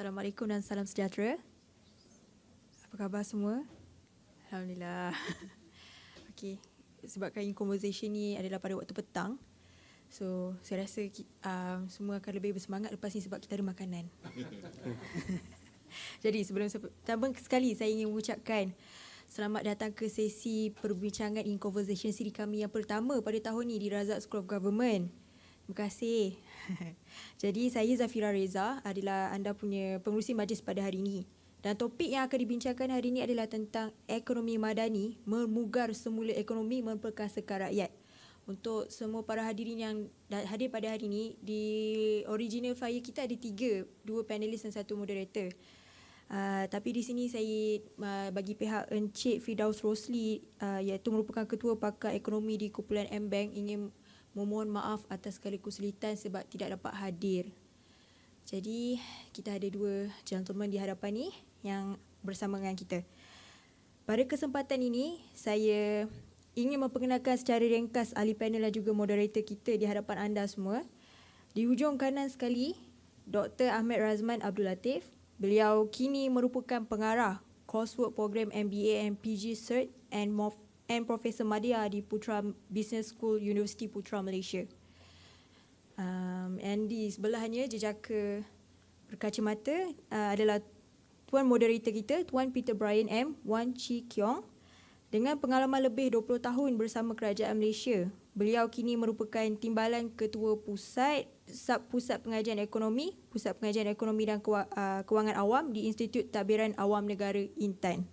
Assalamualaikum dan salam sejahtera. Apa khabar semua? Alhamdulillah. Okey, sebabkan conversation ni adalah pada waktu petang, so saya rasa semua akan lebih bersemangat lepas ni sebab kita ada makanan. Jadi sebelum pertama sekali saya ingin mengucapkan selamat datang ke sesi perbincangan in conversation siri kami yang pertama pada tahun ni di Rsog School of Government. Terima kasih. Jadi saya Zafira Reza adalah anda punya pengerusi majlis pada hari ini. Dan topik yang akan dibincangkan hari ini adalah tentang Ekonomi Madani, MEMUGAR Semula Ekonomi Memperkasakan Rakyat. Untuk semua para hadirin yang hadir pada hari ini, di original flyer kita ada 3, 2 panelis dan 1 moderator. Tapi di sini saya bagi pihak Encik Firdaus Rosli, iaitu merupakan Ketua Pakar Ekonomi di Kumpulan M-Bank, ingin memohon maaf atas segala kesulitan sebab tidak dapat hadir. Jadi kita ada 2 gentleman di hadapan ni yang bersama dengan kita. Pada kesempatan ini saya ingin memperkenalkan secara ringkas ahli panel dan juga moderator kita di hadapan anda semua. Di hujung kanan sekali, Dr. Ahmad Razman Abdul Latif. Beliau kini merupakan pengarah coursework program MBA and PG Cert and Profesor Madya di Putra Business School Universiti Putra Malaysia. And di sebelahnya jejaka berkacamata adalah Tuan Moderator kita, Tuan Peter Brian M. Wan Chi Kiong. Dengan pengalaman lebih 20 tahun bersama Kerajaan Malaysia, beliau kini merupakan Timbalan Ketua Pusat Pengajian Ekonomi dan Kewangan Awam di Institut Tadbiran Awam Negara Intan.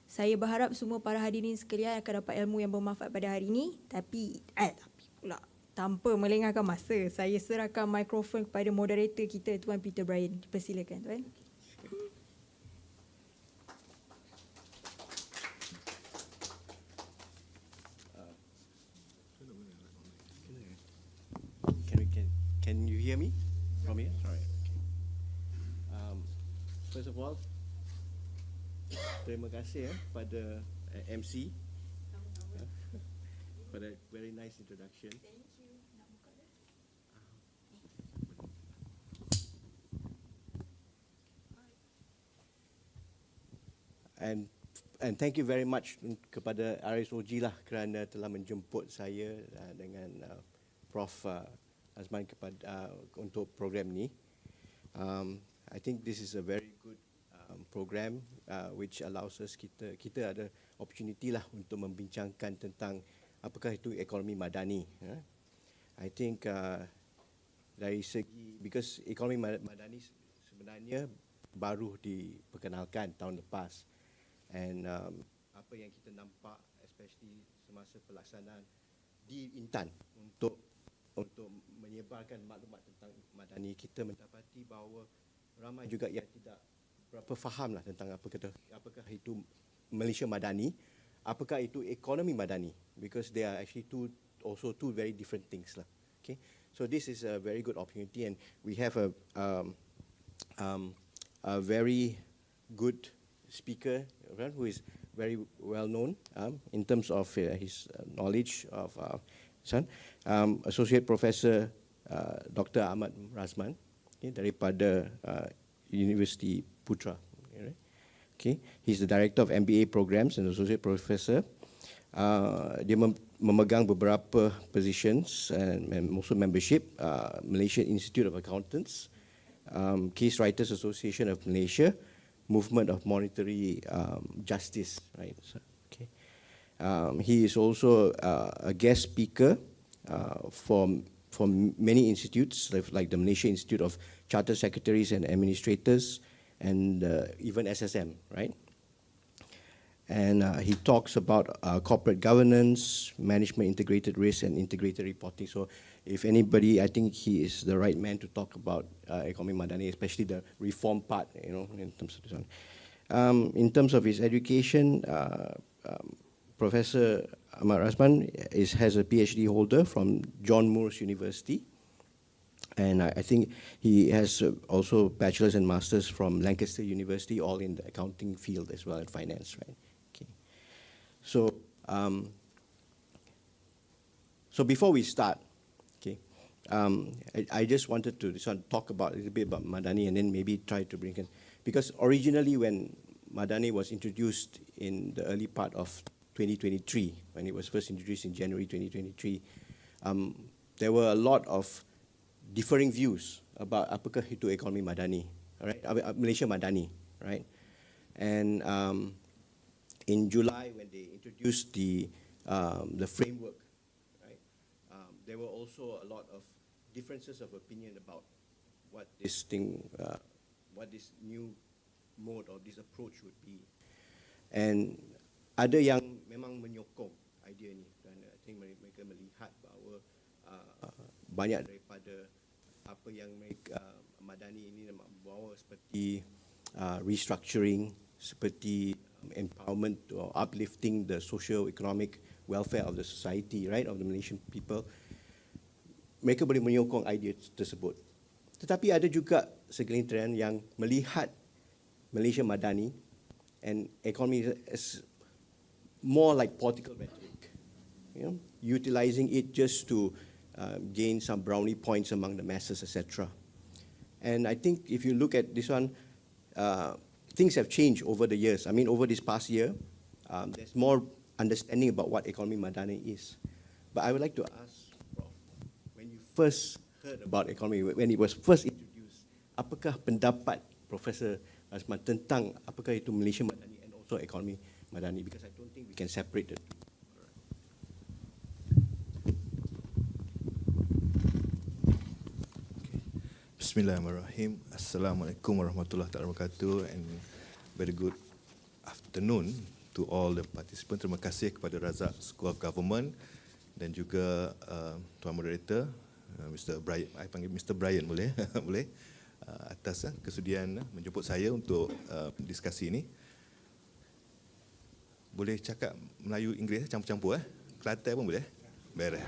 Saya berharap semua para hadirin sekalian akan dapat ilmu yang bermanfaat pada hari ini. Tapi pula tanpa melengahkan masa, saya serahkan mikrofon kepada moderator kita, Tuan Peter Brian. Dipersilakan, Tuan. Can you hear me from here? Sorry. Okay. First of all, terima kasih pada MC for that very nice introduction. Thank you. And thank you very much kepada Rsog lah kerana telah menjemput saya dengan Prof Azman untuk program ni. I think this is a very good program which allows us kita ada opportunity lah untuk membincangkan tentang apakah itu ekonomi madani. I think dari segi, because ekonomi madani sebenarnya baru diperkenalkan tahun lepas, and apa yang kita nampak especially semasa pelaksanaan di Intan untuk menyebarkan maklumat tentang madani, kita mendapati bahawa ramai juga yang tidak berapa faham lah tentang apakah itu Malaysia Madani, apakah itu ekonomi madani, because they are actually two very different things lah. Okay, so this is a very good opportunity, and we have a very good speaker who is very well known in terms of his knowledge of Associate Professor Dr. Ahmad Razman, daripada Universiti Putra. Okay, he's the Director of MBA Programs and Associate Professor. Dia memegang beberapa positions and also membership, Malaysian Institute of Accountants, Case Writers Association of Malaysia, Movement of Monetary Justice. Right. So, okay. He is also a guest speaker for many institutes like the Malaysia Institute of Chartered Secretaries and Administrators, and even SSM, right? And he talks about corporate governance, management integrated risk, and integrated reporting. So if anybody, I think he is the right man to talk about Ekonomi Madani, especially the reform part, in terms of this one. In terms of his education, Professor Ahmad Razman has a PhD holder from John Moores University. And I think he has also bachelor's and master's from Lancaster University, all in the accounting field as well, and finance, right? Okay. So before we start, okay, I just wanted to talk about a little bit about Madani and then maybe try to bring in, because originally when Madani was introduced in the early part of 2023, when it was first introduced in January 2023, there were a lot of differing views about apakah itu ekonomi Madani, right? Malaysia Madani, right? And in July, when they introduced the framework, right, there were also a lot of differences of opinion about what this thing, what this new mode or this approach would be. And ada yang memang menyokong idea ni, kerana I think mereka melihat bahawa banyak daripada apa yang mereka Madani ini membawa seperti restructuring, seperti empowerment or uplifting the socio-economic welfare of the society, right, of the Malaysian people. Mereka boleh menyokong idea tersebut. Tetapi ada juga segelintir yang melihat Malaysia Madani and economy as more like political rhetoric, you know, utilizing it just to gain some brownie points among the masses, etc. And I think if you look at this one, things have changed over the years. I mean, over this past year, there's more understanding about what Ekonomi Madani is. But I would like to ask, Prof, when you first heard about economy, when it was first introduced, apakah pendapat Professor Azman tentang apakah itu Malaysia Madani and also Ekonomi Madani? Because I don't think we can separate the two. Bismillahirrahmanirrahim. Assalamualaikum warahmatullahi wabarakatuh, and very good afternoon to all the participants. Terima kasih kepada Razak School of Government dan juga Tuan Moderator, Mr. Brian, I panggil Mr. Brian boleh? Boleh? Atas kesudian menjemput saya untuk diskusi ini. Boleh cakap Melayu, Inggeris campur-campur Kelantan pun boleh? Beres.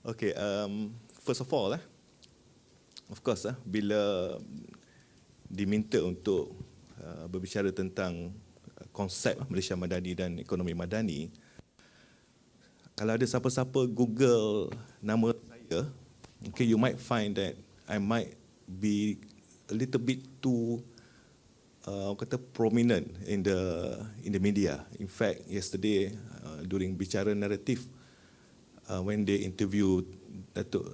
Okay, first of all, of course, bila diminta untuk berbicara tentang konsep Malaysia Madani dan Ekonomi Madani, kalau ada siapa-siapa Google nama saya, okay, you might find that I might be a little bit too prominent in the media. In fact, yesterday during bicara naratif, when they interviewed Datuk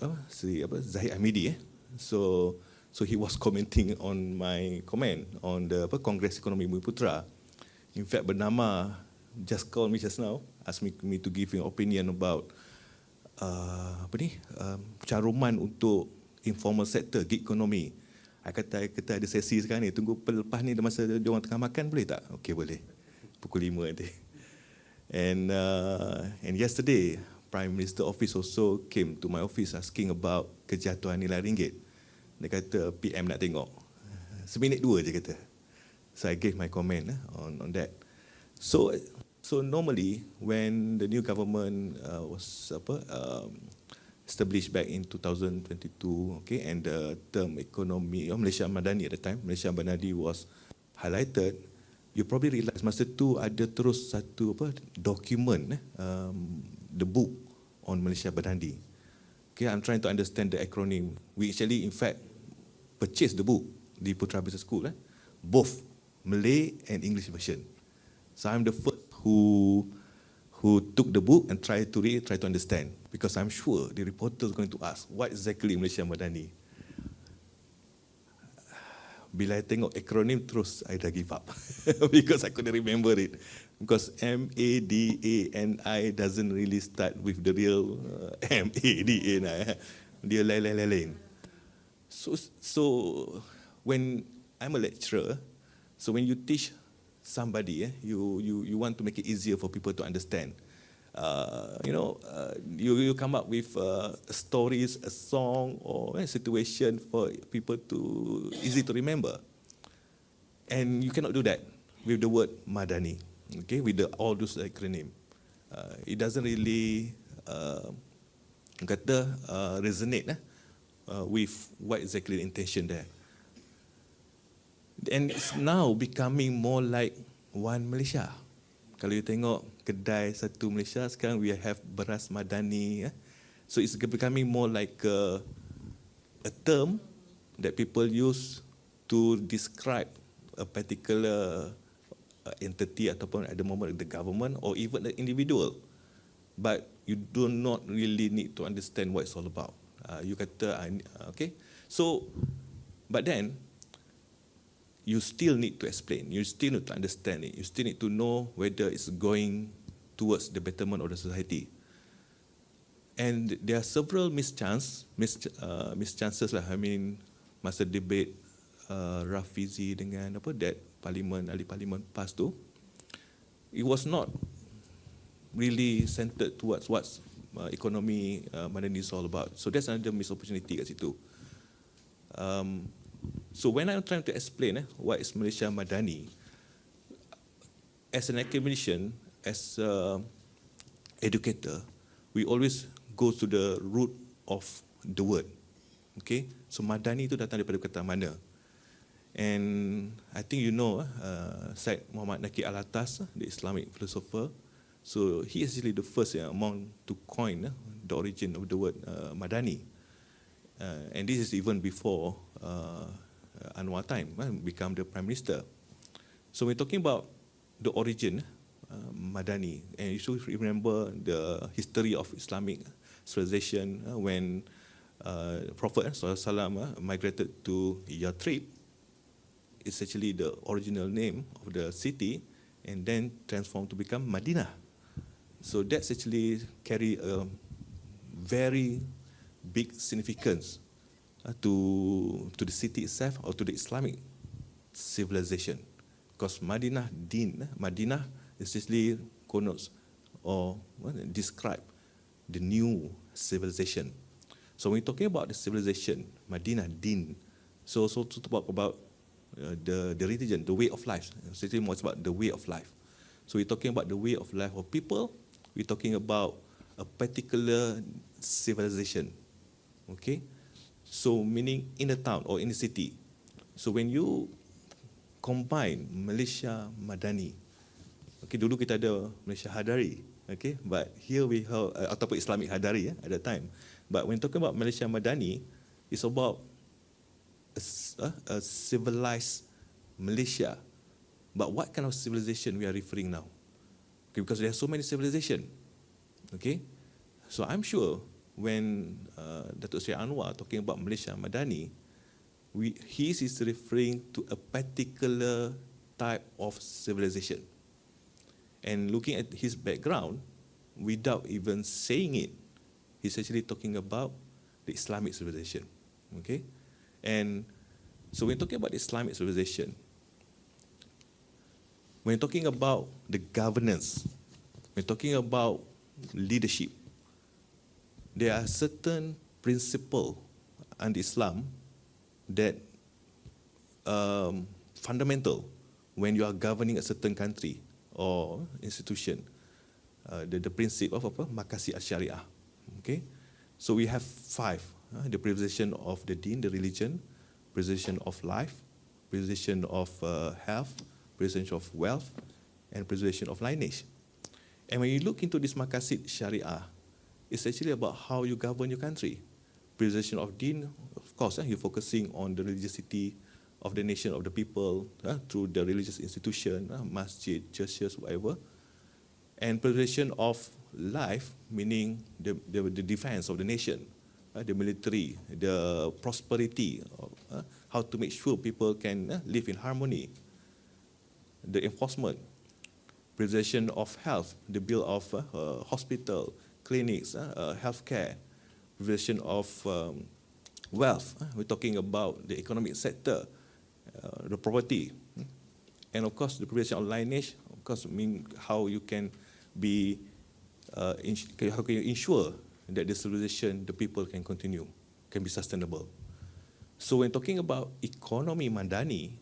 Zahid Hamidi, so he was commenting on my comment on the Congress Ekonomi Bumi Putra. In fact, bernama just called me just now, asked me to give an opinion about caruman untuk informal sector, gig economy. I kata ada sesi sekarang ni, tunggu lepas ni masa dia orang tengah makan boleh tak? Okey, boleh. Pukul 5 nanti. And yesterday, Prime Minister Office also came to my office asking about kejatuhan nilai ringgit. Dia kata PM nak tengok. Seminit 2 je kata. So I gave my comment on that. So normally when the new government was established back in 2022, okay, and the term ekonomi Malaysia Madani at the time, Malaysia Madani was highlighted, you probably realise masa tu ada terus satu document, the book on Malaysia Madani. Okay, I'm trying to understand the acronym. We actually, in fact, purchased the book di Putra Business School, both Malay and English version. So I'm the first who took the book and tried to read, try to understand, because I'm sure the reporter is going to ask what exactly Malaysia Madani. Bila I tengok akronim terus, I dah give up because I couldn't remember it. Because MADANI doesn't really start with the real MADANI. Dia lain. So when I'm a lecturer, so when you teach somebody, you want to make it easier for people to understand. You come up with stories, a song, or a situation for people to easy to remember. And you cannot do that with the word Madani, okay, with all those acronym. It doesn't really resonate with what exactly the intention there. And it's now becoming more like one Malaysia. Kalau you tengok kedai satu Malaysia, sekarang we have beras Madani, So it's becoming more like a term that people use to describe a particular entity ataupun at the moment the government or even the individual. But you do not really need to understand what it's all about. You kata, okay. So, but then, you still need to explain. You still need to understand it. You still need to know whether it's going towards the betterment of the society. And there are several mischances lah. I mean, masa debate Rafizi dengan that parlimen, ahli parlimen PAS tu, it was not really centered towards what's ekonomi Madani is all about. So that's another missed opportunity kat situ. So when I'm trying to explain what is Malaysia Madani, as an academician, as an educator, we always go to the root of the word. Okay, so Madani itu datang daripada kata mana. And I think you know Syed Muhammad Naqi Al-Atas, the Islamic philosopher. So he is actually the first among to coin the origin of the word Madani. And this is even before Anwar time, become the Prime Minister. So we're talking about the origin, Madani, and you should remember the history of Islamic civilization when Prophet SAW migrated to Yathrib. It's actually the original name of the city and then transformed to become Madinah. So that's actually carry a very big significance to the city itself or to the Islamic civilization. Because Madinah essentially connotes or describe the new civilization. So when we're talking about the civilization, Madinah Din, so to talk about the religion, the way of life. Essentially more about the way of life. So we're talking about the way of life of people. We're talking about a particular civilization. Okay? So meaning in a town or in a city. So when you combine Malaysia Madani, okay, dulu kita ada Malaysia Hadari, okay, but here we have ataupun Islamic Hadari at that time. But when talking about Malaysia Madani, it's about a civilized Malaysia. But what kind of civilization we are referring now? Okay, because there are so many civilizations. Okay, so I'm sure when Datuk Seri Anwar talking about Malaysia Madani, he is referring to a particular type of civilization. And looking at his background, without even saying it, he's actually talking about the Islamic civilization. Okay, and so when talking about the Islamic civilization, when talking about the governance, when talking about leadership, there are certain principles under Islam that fundamental when you are governing a certain country or institution. The principle of Maqasid al-Syariah. Okay, so we have 5: the preservation of the deen, the religion, preservation of life, preservation of health, preservation of wealth, and preservation of lineage. And when you look into this Maqasid Syariah, it's actually about how you govern your country. Preservation of deen, of course, you're focusing on the religiosity of the nation, of the people, through the religious institution, masjid, churches, whatever. And preservation of life, meaning the defense of the nation, the military, the prosperity, how to make sure people can live in harmony. The enforcement, preservation of health, the build of hospital, clinics, healthcare, preservation of wealth. We're talking about the economic sector, the property, and of course the preservation of lineage. Of course, mean how you can be, how can you ensure that the civilization, the people can continue, can be sustainable. So when talking about Ekonomi Madani,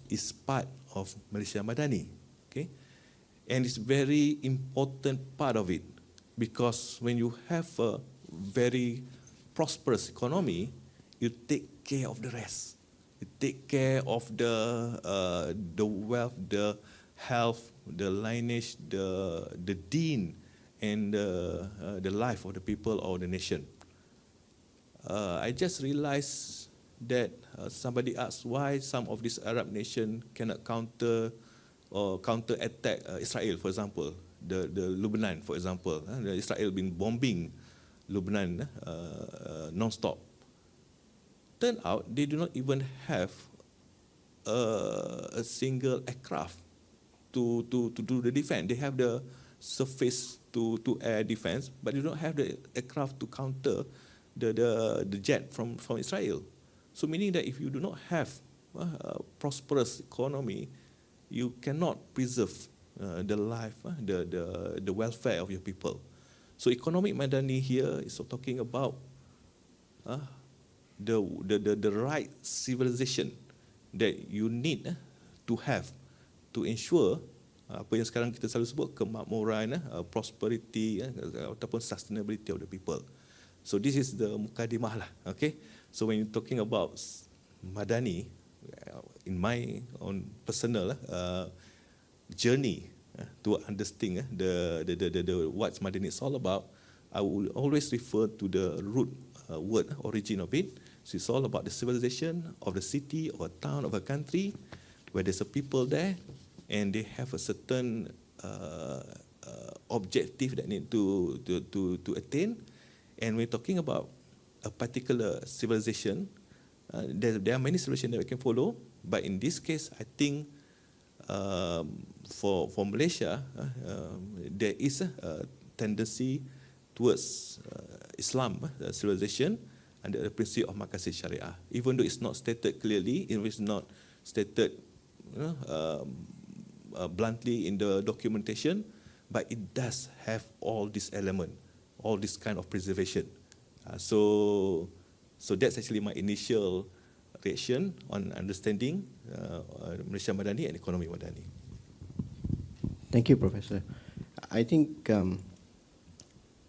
is part of Malaysia Madani, okay, and it's very important part of it, because when you have a very prosperous economy, you take care of the rest. You take care of the wealth, the health, the lineage, the deen, and the life of the people or the nation. I just realized that somebody asked why some of these Arab nations cannot counter attack Israel, for example, the Lebanon, for example. Israel been bombing Lebanon non-stop. Turn out they do not even have a single aircraft to do the defense. They have the surface to air defense, but they don't have the aircraft to counter the jet from Israel. So meaning that if you do not have a prosperous economy, you cannot preserve the life, the welfare of your people. So Ekonomi Madani here is talking about the right civilization that you need to have to ensure apa yang sekarang kita selalu sebut kemakmuran, prosperity ataupun sustainability of the people. So this is the mukadimah lah, okay? So when you're talking about Madani, in my own personal journey to understand the what Madani is all about, I will always refer to the root word origin of it. So it's all about the civilization of the city or town of a country where there's a people there and they have a certain objective that need to attain. And we're talking about a particular civilization. There are many civilizations that we can follow, but in this case, I think for Malaysia, there is a tendency towards Islam civilization under the principle of Maqasid Sharia. Even though it's not stated clearly, it's not stated bluntly in the documentation, but it does have all this element, all this kind of preservation. So that's actually my initial reaction on understanding Malaysia Madani and Ekonomi Madani. Thank you, Professor. I think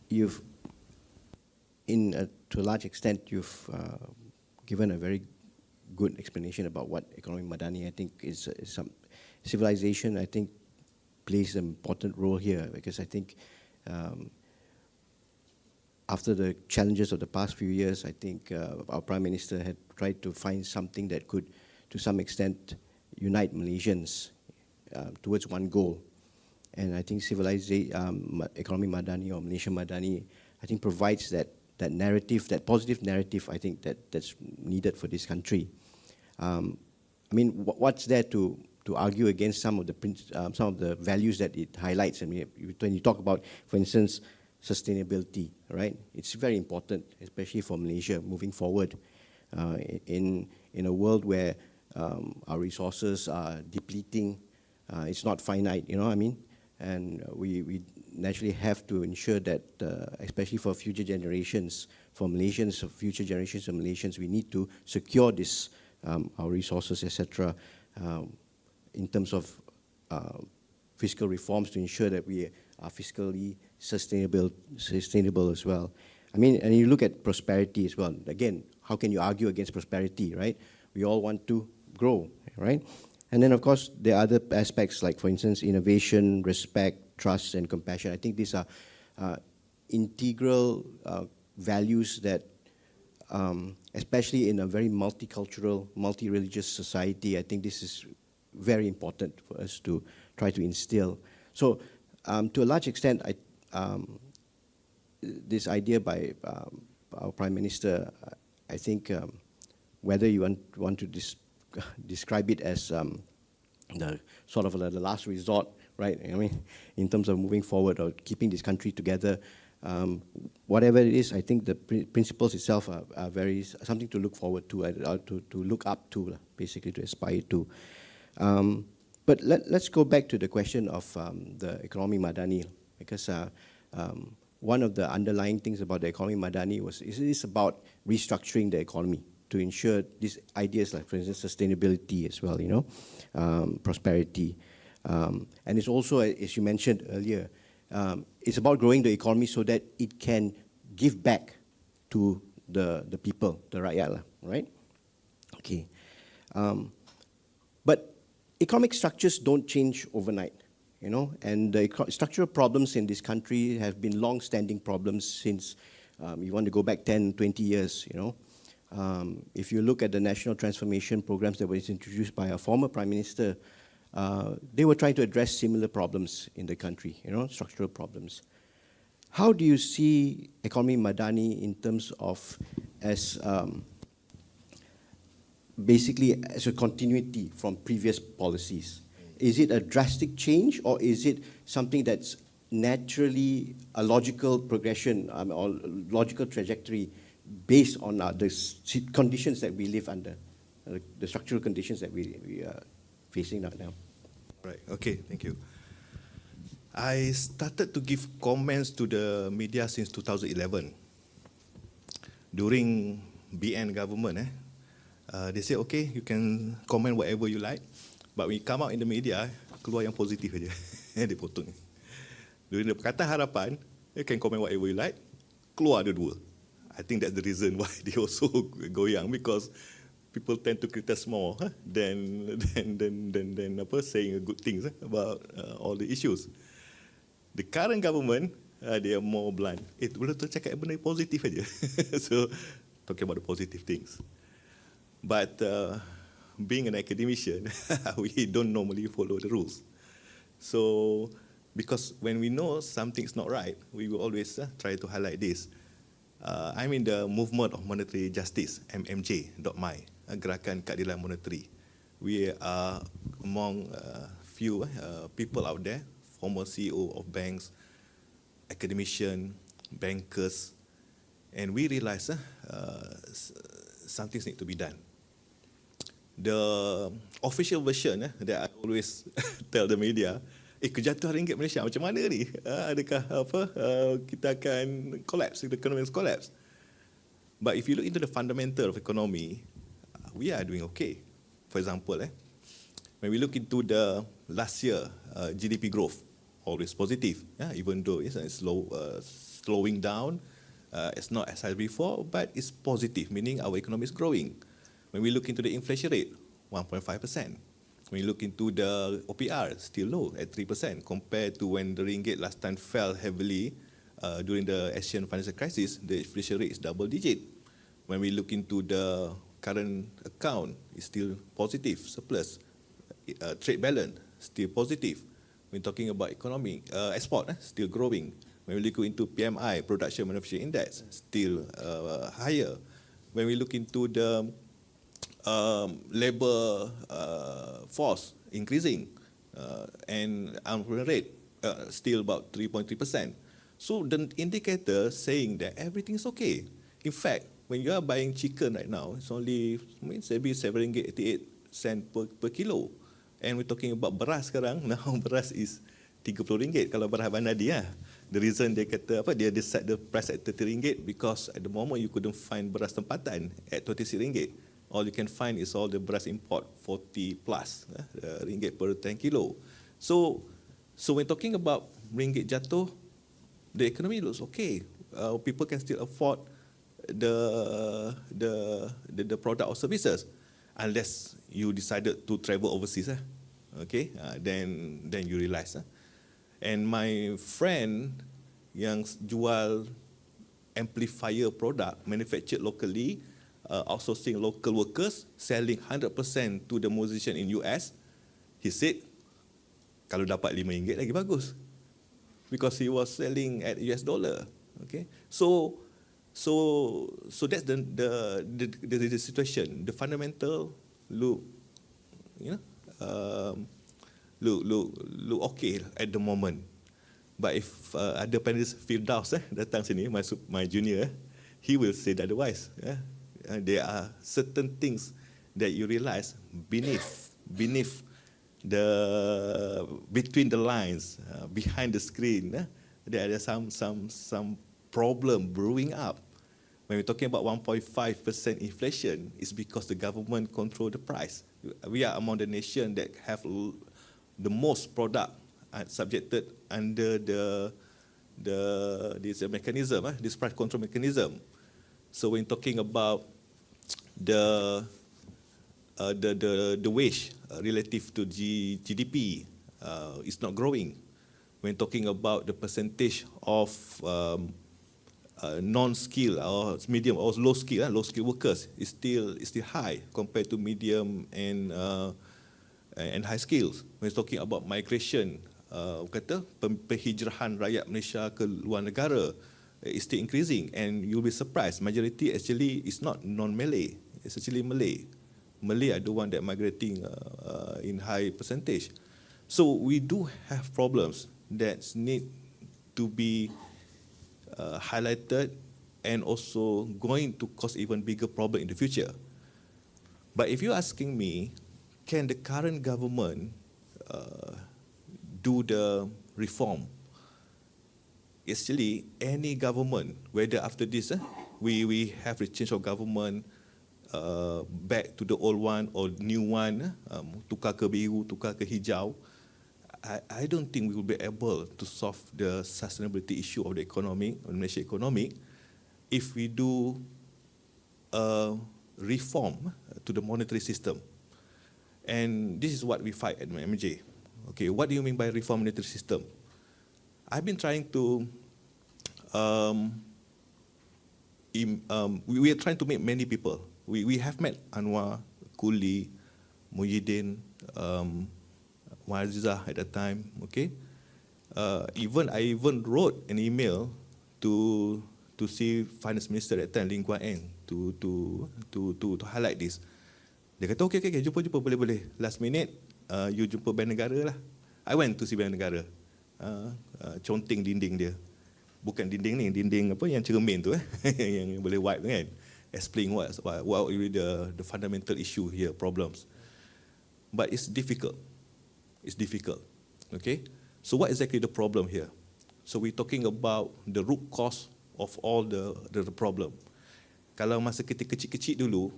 you've, to a large extent, you've given a very good explanation about what Ekonomi Madani, I think, is some civilization. I think plays an important role here because I think after the challenges of the past few years, I think our Prime Minister had tried to find something that could, to some extent, unite Malaysians towards one goal. And I think Ekonomi Madani or Malaysia Madani, I think provides that narrative, that positive narrative, I think that's needed for this country. I mean, what's there to argue against some of the values that it highlights? I mean, when you talk about, for instance, sustainability, right? It's very important, especially for Malaysia moving forward in a world where our resources are depleting. It's not finite, you know what I mean? And we naturally have to ensure that, especially for future generations, for Malaysians, for future generations of Malaysians, we need to secure this, our resources, etc., in terms of fiscal reforms to ensure that we are fiscally sustainable as well. I mean, and you look at prosperity as well. Again, how can you argue against prosperity, right? We all want to grow, right? And then, of course, there are other aspects like, for instance, innovation, respect, trust, and compassion. I think these are integral values that, especially in a very multicultural, multi-religious society, I think this is very important for us to try to instill. So, to a large extent, this idea by our Prime Minister, I think whether you want to describe it as the sort of the last resort, right? I mean, in terms of moving forward or keeping this country together, whatever it is, I think the principles itself are very something to look forward to, to look up to, basically to aspire to. But let's go back to the question of the Ekonomi Madani, because one of the underlying things about the Ekonomi Madani is about restructuring the economy to ensure these ideas like, for instance, sustainability as well, you know, prosperity. And it's also, as you mentioned earlier, it's about growing the economy so that it can give back to the people, the rakyat, right? Okay. But economic structures don't change overnight, you know, and the structural problems in this country have been long-standing problems since You want to go back 10, 20 years, if you look at the national transformation programs that were introduced by our former Prime Minister, they were trying to address similar problems in the country, structural problems. How do you see Ekonomi Madani in terms of as basically as a continuity from previous policies? Is it a drastic change, or is it something that's naturally a logical progression or logical trajectory based on the conditions that we live under, the structural conditions that we are facing right now? Right, okay, thank you. I started to give comments to the media since 2011. During BN government, they say, okay, you can comment whatever you like, but when you come out in the media, keluar yang positif aja. Dia potong. During the Pakatan Harapan, you can comment whatever you like, keluar ada dua. I think that's the reason why they also goyang, because people tend to criticize more than saying good things about all the issues. The current government, they are more blunt. Betul cakap benda positif aja. So, talking about the positive things. But being an academician, we don't normally follow the rules. So, because when we know something is not right, we will always try to highlight this. I'm in the Movement of Monetary Justice, MMJ.my, Gerakan Keadilan Monetary. We are among few people out there, former CEO of banks, academicians, bankers, and we realize something needs to be done. The official version that I always tell the media, kejatuhan ringgit Malaysia macam mana ni? Adakah kita akan collapse, the economy will collapse? But if you look into the fundamental of economy, we are doing okay. For example, when we look into the last year GDP growth, always positive, even though it's slowing down, it's not as high as before, but it's positive, meaning our economy is growing. When we look into the inflation rate, 1.5%. When you look into the OPR, still low at 3%, compared to when the ringgit last time fell heavily during the Asian financial crisis, the inflation rate is double digit. When we look into the current account, it's still positive, surplus. Trade balance, still positive. When talking about economy, export, still growing. When we look into PMI, Production Manufacturing Index, still higher. When we look into the labor force increasing, and unemployment rate still about 3.3%. So the indicator saying that everything is okay. In fact, when you are buying chicken right now, it's only maybe RM7.88 per kilo. And we're talking about beras sekarang. Now beras is RM30 kalau beras Banadi . The reason dia kata dia set the price at RM30 because at the moment you couldn't find beras tempatan at RM26. All you can find is all the beras import 40 plus ringgit per 10 kilo. So when talking about ringgit jatuh, the economy looks okay. People can still afford the product or services, unless you decided to travel overseas. Okay, then you realize. And my friend yang jual amplifier product manufactured locally, outsourcing local workers, selling 100% to the musician in US, he said, kalau dapat RM5 lagi bagus. Because he was selling at US dollar. Okay, so that's the situation. The fundamental look okay at the moment. But if ada panelist Firdaus datang sini, my junior, he will say otherwise. There are certain things that you realize beneath between the lines, behind the screen, there are some problem brewing up. When we're talking about 1.5% inflation, it's because the government control the price. We are among the nation that have the most product subjected under this mechanism, this price control mechanism. So when talking about the wage relative to GDP, is not growing. When talking about the percentage of non-skill or medium or low skill workers is still high compared to medium and high skills. When talking about migration, kata penghijrahan rakyat Malaysia ke luar negara is still increasing, and you'll be surprised majority actually is not non-Malay, it's actually Malay. Malay are the one that migrating in high percentage. So we do have problems that need to be highlighted and also going to cause even bigger problem in the future. But if you're asking me, can the current government do the reform? Actually, any government, whether after this we have a change of government back to the old one or new one, tukar ke biru, tukar ke hijau, I don't think we will be able to solve the sustainability issue of the economy, of Malaysia economy, if we do a reform to the monetary system. And this is what we fight at MJ. Okay, what do you mean by reform monetary system? I've been trying to, we are trying to meet many people. We have met Anwar, Kuli, Muhyiddin, Muazzizah at that time, okay. I even wrote an email to see Finance Minister at that time, Lim Guan Eng, to highlight this. Dia kata, okay, jumpa boleh. Last minute, you jumpa Bank Negara lah. I went to see Bank Negara, conteng dinding dia. Bukan dinding ni, dinding apa yang cermin tu yang boleh wipe tu kan. Explain what really the fundamental issue here, problems. But it's difficult. Okay? So what exactly the problem here? So we're talking about the root cause of all the problem. Kalau masa kita kecil-kecil dulu,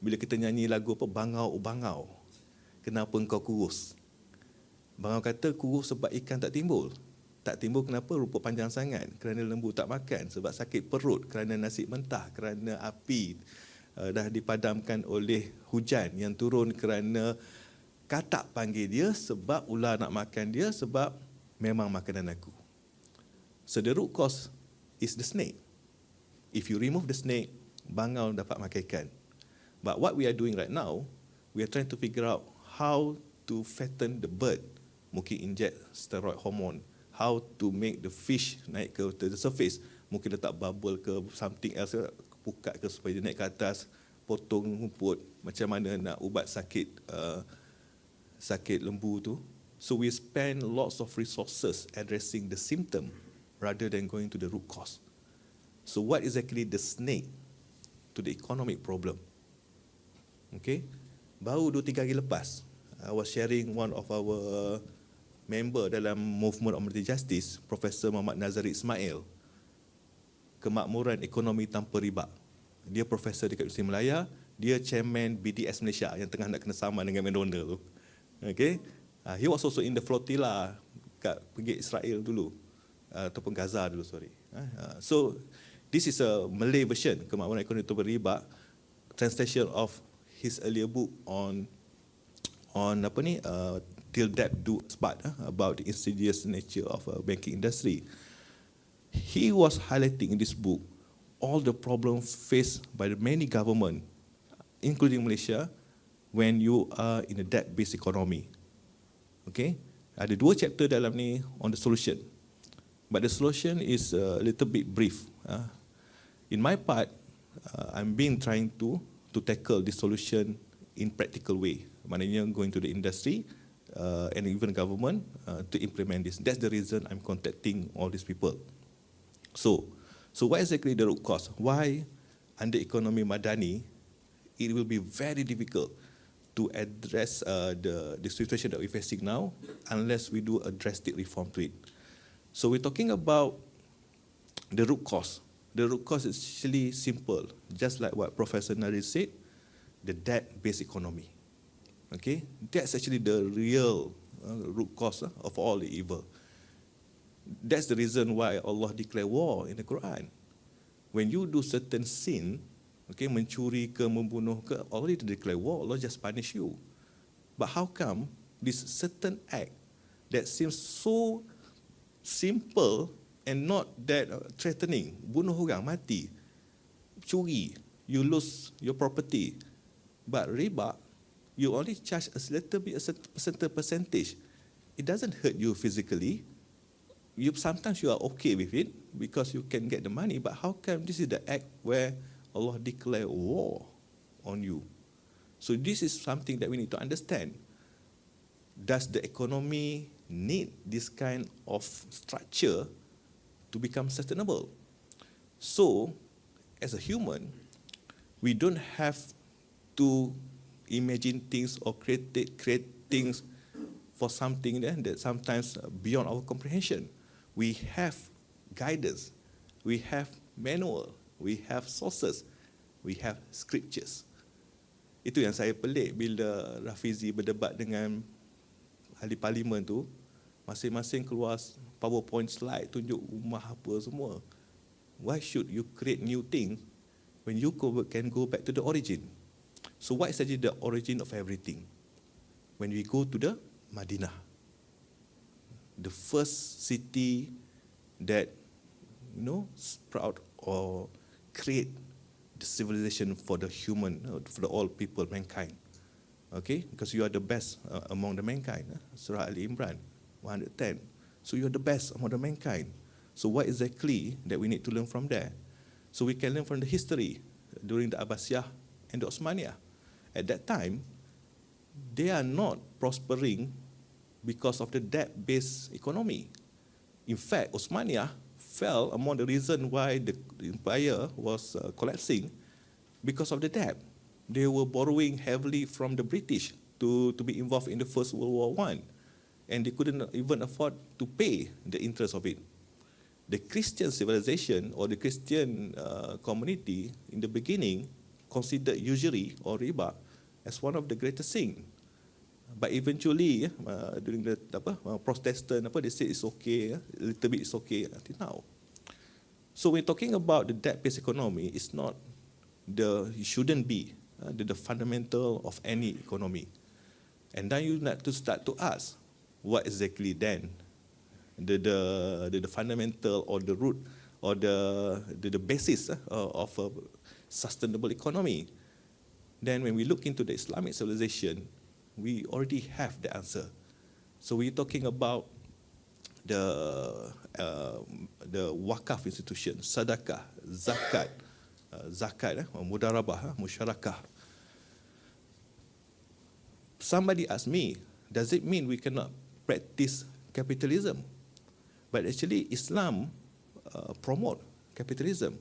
bila kita nyanyi lagu apa, Bangau, Bangau, kenapa engkau kurus? Bangau kata kurus sebab ikan tak timbul. Tak timbul kenapa? Rupa panjang sangat. Kerana lembu tak makan. Sebab sakit perut. Kerana nasi mentah. Kerana api dah dipadamkan oleh hujan yang turun kerana katak panggil dia, sebab ular nak makan dia, sebab memang makanan aku. So the root cause is the snake. If you remove the snake, bangau dapat makan ikan. But what we are doing right now, we are trying to figure out how to fatten the bird. Mungkin inject steroid hormone. How to make the fish naik ke the surface. Mungkin letak bubble ke something else, pukat ke supaya dia naik ke atas, potong rumput, macam mana nak ubat sakit sakit lembu tu. So we spend lots of resources addressing the symptom rather than going to the root cause. So what exactly the snake to the economic problem? Okay, baru 2-3 hari lepas, I was sharing one of our member dalam movement of monetary justice, Profesor Muhammad Nazari Ismail, kemakmuran ekonomi tanpa riba. Dia profesor dekat Universiti Malaya, dia chairman BDS Malaysia yang tengah nak kena sama dengan McDonald tu. Okay, he was also in the flotilla pergi Israel dulu, ataupun Gaza dulu, sorry. So this is a Malay version, kemakmuran ekonomi tanpa riba, translation of his earlier book on apa ni, Till Debt Do Us Part, about the insidious nature of a banking industry. He was highlighting in this book all the problems faced by the many government, including Malaysia, when you are in a debt-based economy. Okay, ada 2 chapter dalam ni on the solution, but the solution is a little bit brief. In my part, I'm trying to tackle the solution in practical way. Maknanya going to the industry and even government to implement this. That's the reason I'm contacting all these people. So what exactly the root cause? Why under Ekonomi Madani it will be very difficult to address the situation that we're facing now unless we do a drastic reform to it. So we're talking about the root cause. The root cause is actually simple, just like what Professor Nari said, the debt-based economy. Okay, that's actually the real root cause of all the evil. That's the reason why Allah declare war in the Quran. When you do certain sin, okay, mencuri ke, membunuh ke, Allah didn't declare war, Allah just punish you. But how come this certain act that seems so simple and not that threatening. Bunuh orang, mati. Curi, you lose your property. But riba, you only charge a little bit, a percentage. It doesn't hurt you physically. Sometimes you are okay with it because you can get the money, but how come this is the act where Allah declare war on you? So this is something that we need to understand. Does the economy need this kind of structure to become sustainable? So, as a human, we don't have to imagine things or create things for something that sometimes beyond our comprehension. We have guidance, we have manual, we have sources, we have scriptures. Itu yang saya pelik bila Rafizi berdebat dengan ahli parlimen tu, masing-masing keluar PowerPoint slide, tunjuk rumah apa semua. Why should you create new things when you can go back to the origin? So what is actually the origin of everything? When we go to the Madinah, the first city that sprout or create the civilization for the human, for the all people, mankind. Okay, because you are the best among the mankind. Surah Ali Imran 110. So you are the best among the mankind. So what exactly that we need to learn from there? So we can learn from the history during the Abbasiyah and the Osmaniyah. At that time, they are not prospering because of the debt-based economy. In fact, Osmaniyah fell among the reason why the empire was collapsing because of the debt. They were borrowing heavily from the British to be involved in the First World War I, and they couldn't even afford to pay the interest of it. The Christian civilization or the Christian community in the beginning considered usury or riba as one of the greatest sin. But eventually, during the Protestant, they say it's okay, a little bit it's okay until now. So we're talking about the debt-based economy. It's not it shouldn't be the fundamental of any economy. And then you need to start to ask, what exactly then the fundamental or the root or the basis of a sustainable economy? Then when we look into the Islamic civilization, we already have the answer. So we're talking about the wakaf institution, sadaqah, zakat, mudarabah, musyarakah. Somebody asked me, does it mean we cannot practice capitalism? But actually, Islam promote capitalism.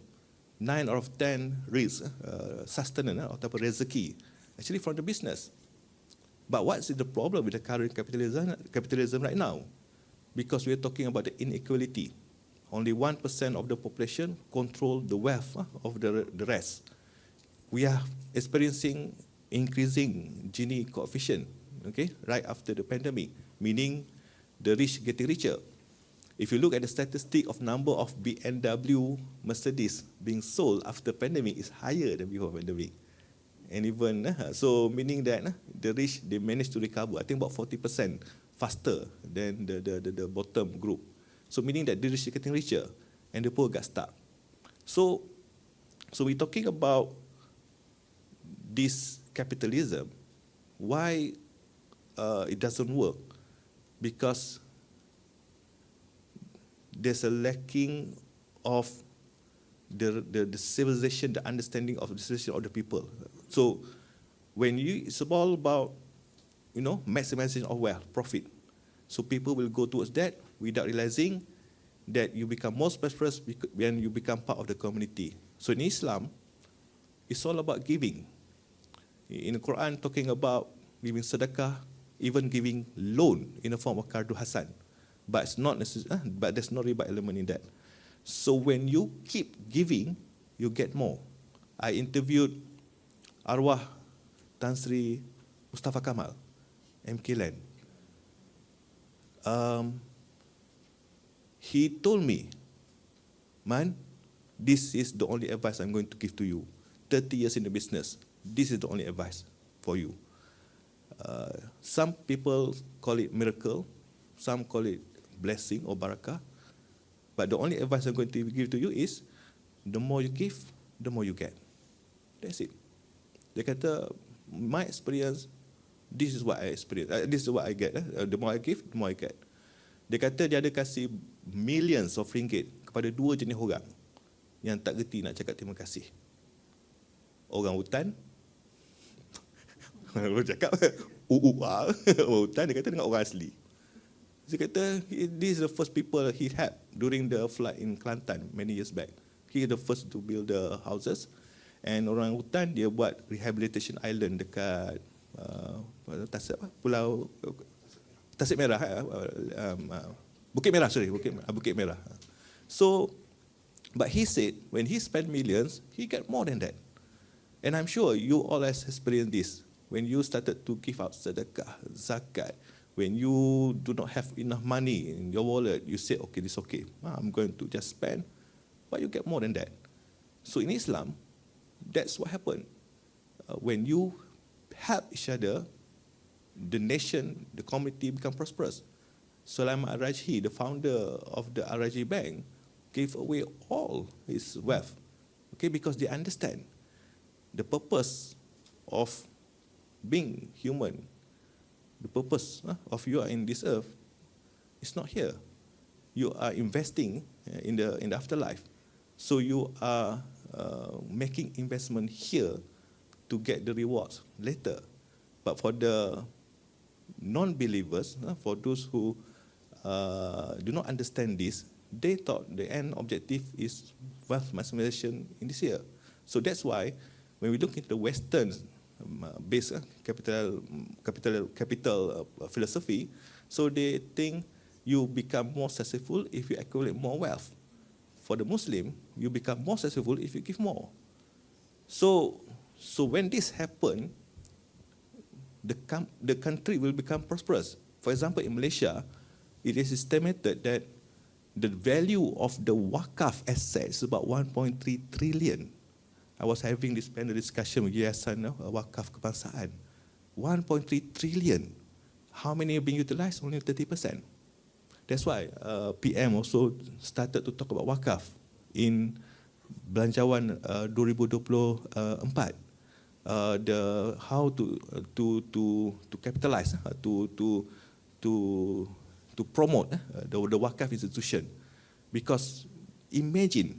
9 out of 10 risks, sustenance atau rezeki, actually from the business. But what's the problem with the current capitalism right now? Because we're talking about the inequality. Only 1% of the population control the wealth of the rest. We are experiencing increasing Gini coefficient, okay, right after the pandemic, meaning the rich getting richer. If you look at the statistic of number of BMW, Mercedes being sold after pandemic is higher than before pandemic. And even, so meaning that the rich, they managed to recover, I think about 40% faster than the bottom group. So meaning that the rich are getting richer and the poor got stuck. So we're talking about this capitalism. Why it doesn't work? Because there's a lacking of the civilization, the understanding of the civilization of the people. So when it's all about, maximization of wealth, profit. So people will go towards that without realizing that you become more prosperous when you become part of the community. So in Islam, it's all about giving. In the Quran, talking about giving sedekah, even giving loan in the form of kardu hasan. But it's not necessary, but there's no riba element in that. So when you keep giving, you get more. I interviewed arwah Tan Sri Mustafa Kamal, MK Land. He told me, man, this is the only advice I'm going to give to you. 30 years in the business, this is the only advice for you. Some people call it miracle, some call it blessing or barakah. But the only advice I'm going to give to you is, the more you give, the more you get. That's it. Dia kata, my experience, this is what I experience, this is what I get. The more I give, the more I get. Dia kata dia ada kasih millions of ringgit kepada 2 jenis orang yang tak gerti nak cakap terima kasih. Orang hutan, orang cakap, orang hutan, dia kata dengan orang asli. Dia kata, this is the first people he helped during the flood in Kelantan many years back. He is the first to build the houses. And orang hutan, dia buat rehabilitation island dekat Pulau Tasik Merah, Bukit Merah, Bukit Merah. So, but he said, when he spent millions, he get more than that. And I'm sure you all has experienced this. When you started to give out sedekah, zakat, when you do not have enough money in your wallet, you say, okay, this is okay. I'm going to just spend, but you get more than that. So in Islam, that's what happened. When you help each other, the nation, the community become prosperous. Sulaiman Al-Rajhi, the founder of the Al-Rajhi Bank, gave away all his wealth, okay, because they understand the purpose of being human. The purpose of you are in this earth is not here. You are investing in the afterlife. So you are making investment here to get the rewards later. But for the non-believers, for those who do not understand this, they thought the end objective is wealth maximization in this year. So that's why when we look into the Western based capital philosophy, so they think you become more successful if you accumulate more wealth. For the Muslim, you become more successful if you give more. So when this happens, the country will become prosperous. For example, in Malaysia, it is estimated that the value of the wakaf assets is about 1.3 trillion. I was having this panel discussion with Yayasan Wakaf Kebangsaan. 1.3 trillion. How many are being utilized? Only 30%. That's why PM also started to talk about wakaf in Belanjawan 2024. How to capitalize, to promote the wakaf institution. Because imagine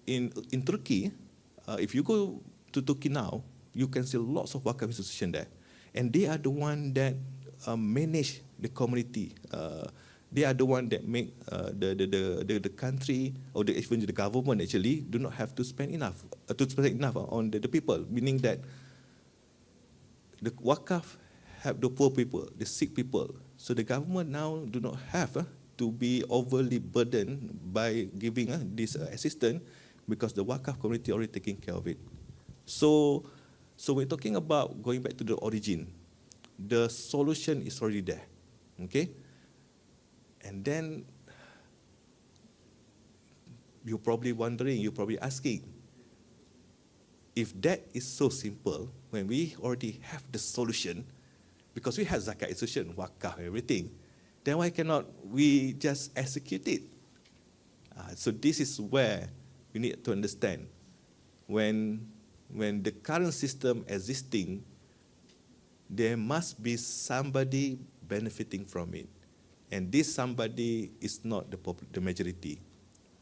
in Turkey, if you go to Turkey now, you can see lots of wakaf institution there, and they are the one that manage the community. They are the one that make the country or even the government actually do not have to spend enough on the people. Meaning that the wakaf help the poor people, the sick people. So the government now do not have to be overly burdened by giving this assistance, because the wakaf community already taking care of it. So we're talking about going back to the origin. The solution is already there, okay? And then you're probably wondering, you're probably asking, if that is so simple, when we already have the solution, because we have zakat institution, wakaf, everything, then why cannot we just execute it? So this is where we need to understand. When the current system existing, there must be somebody benefiting from it. And this somebody is not the majority.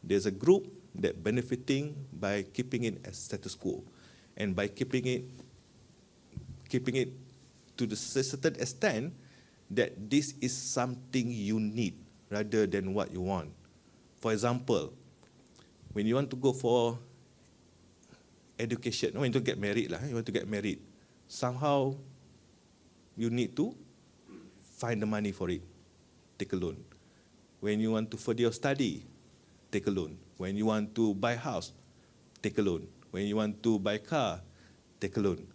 There's a group that benefiting by keeping it as status quo, and by keeping it to the certain extent that this is something you need rather than what you want. For example, when you want to go for education, when you get married, somehow you need to find the money for it. Take a loan. When you want to further your study, take a loan. When you want to buy a house, take a loan. When you want to buy a car, take a loan.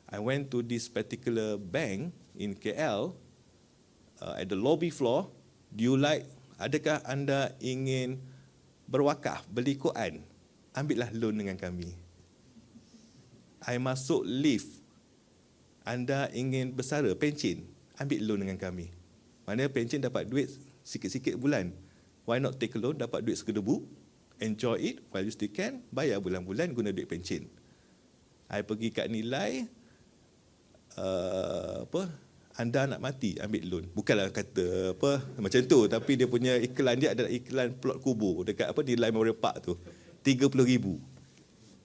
I went to this particular bank in KL, at the lobby floor. Adakah anda ingin berwakaf, beli Quran? Ambillah loan dengan kami. I masuk lift. Anda ingin bersara, pencen? Ambil loan dengan kami. Mana pencen dapat duit sikit-sikit bulan. Why not take a loan, dapat duit sekedebu, enjoy it while you still can, bayar bulan-bulan guna duit pencen. I pergi kat nilai, anda nak mati, ambil loan. Bukanlah kata macam tu, tapi dia punya iklan dia adalah iklan plot kubur dekat nilai Memorial Park tu. 30,000.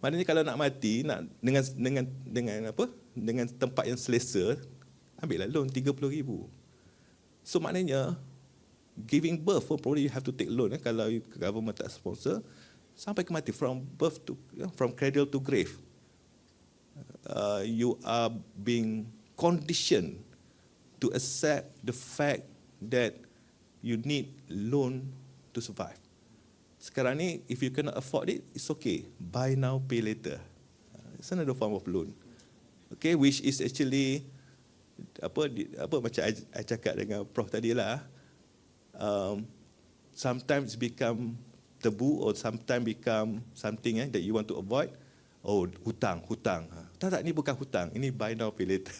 Maknanya kalau nak mati, nak dengan tempat yang selesa, ambillah loan 30,000. So maknanya giving birth pun probably you have to take loan kalau government tak sponsor sampai ke mati, from cradle to grave. You are being conditioned to accept the fact that you need loan to survive. Sekarang ni, if you cannot afford it, it's okay. Buy now, pay later. It's another form of loan. Okay, which is actually macam I cakap dengan Prof tadi lah. Sometimes become taboo or sometimes become something that you want to avoid. Oh, hutang. Tak, ni bukan hutang. Ini buy now, pay later.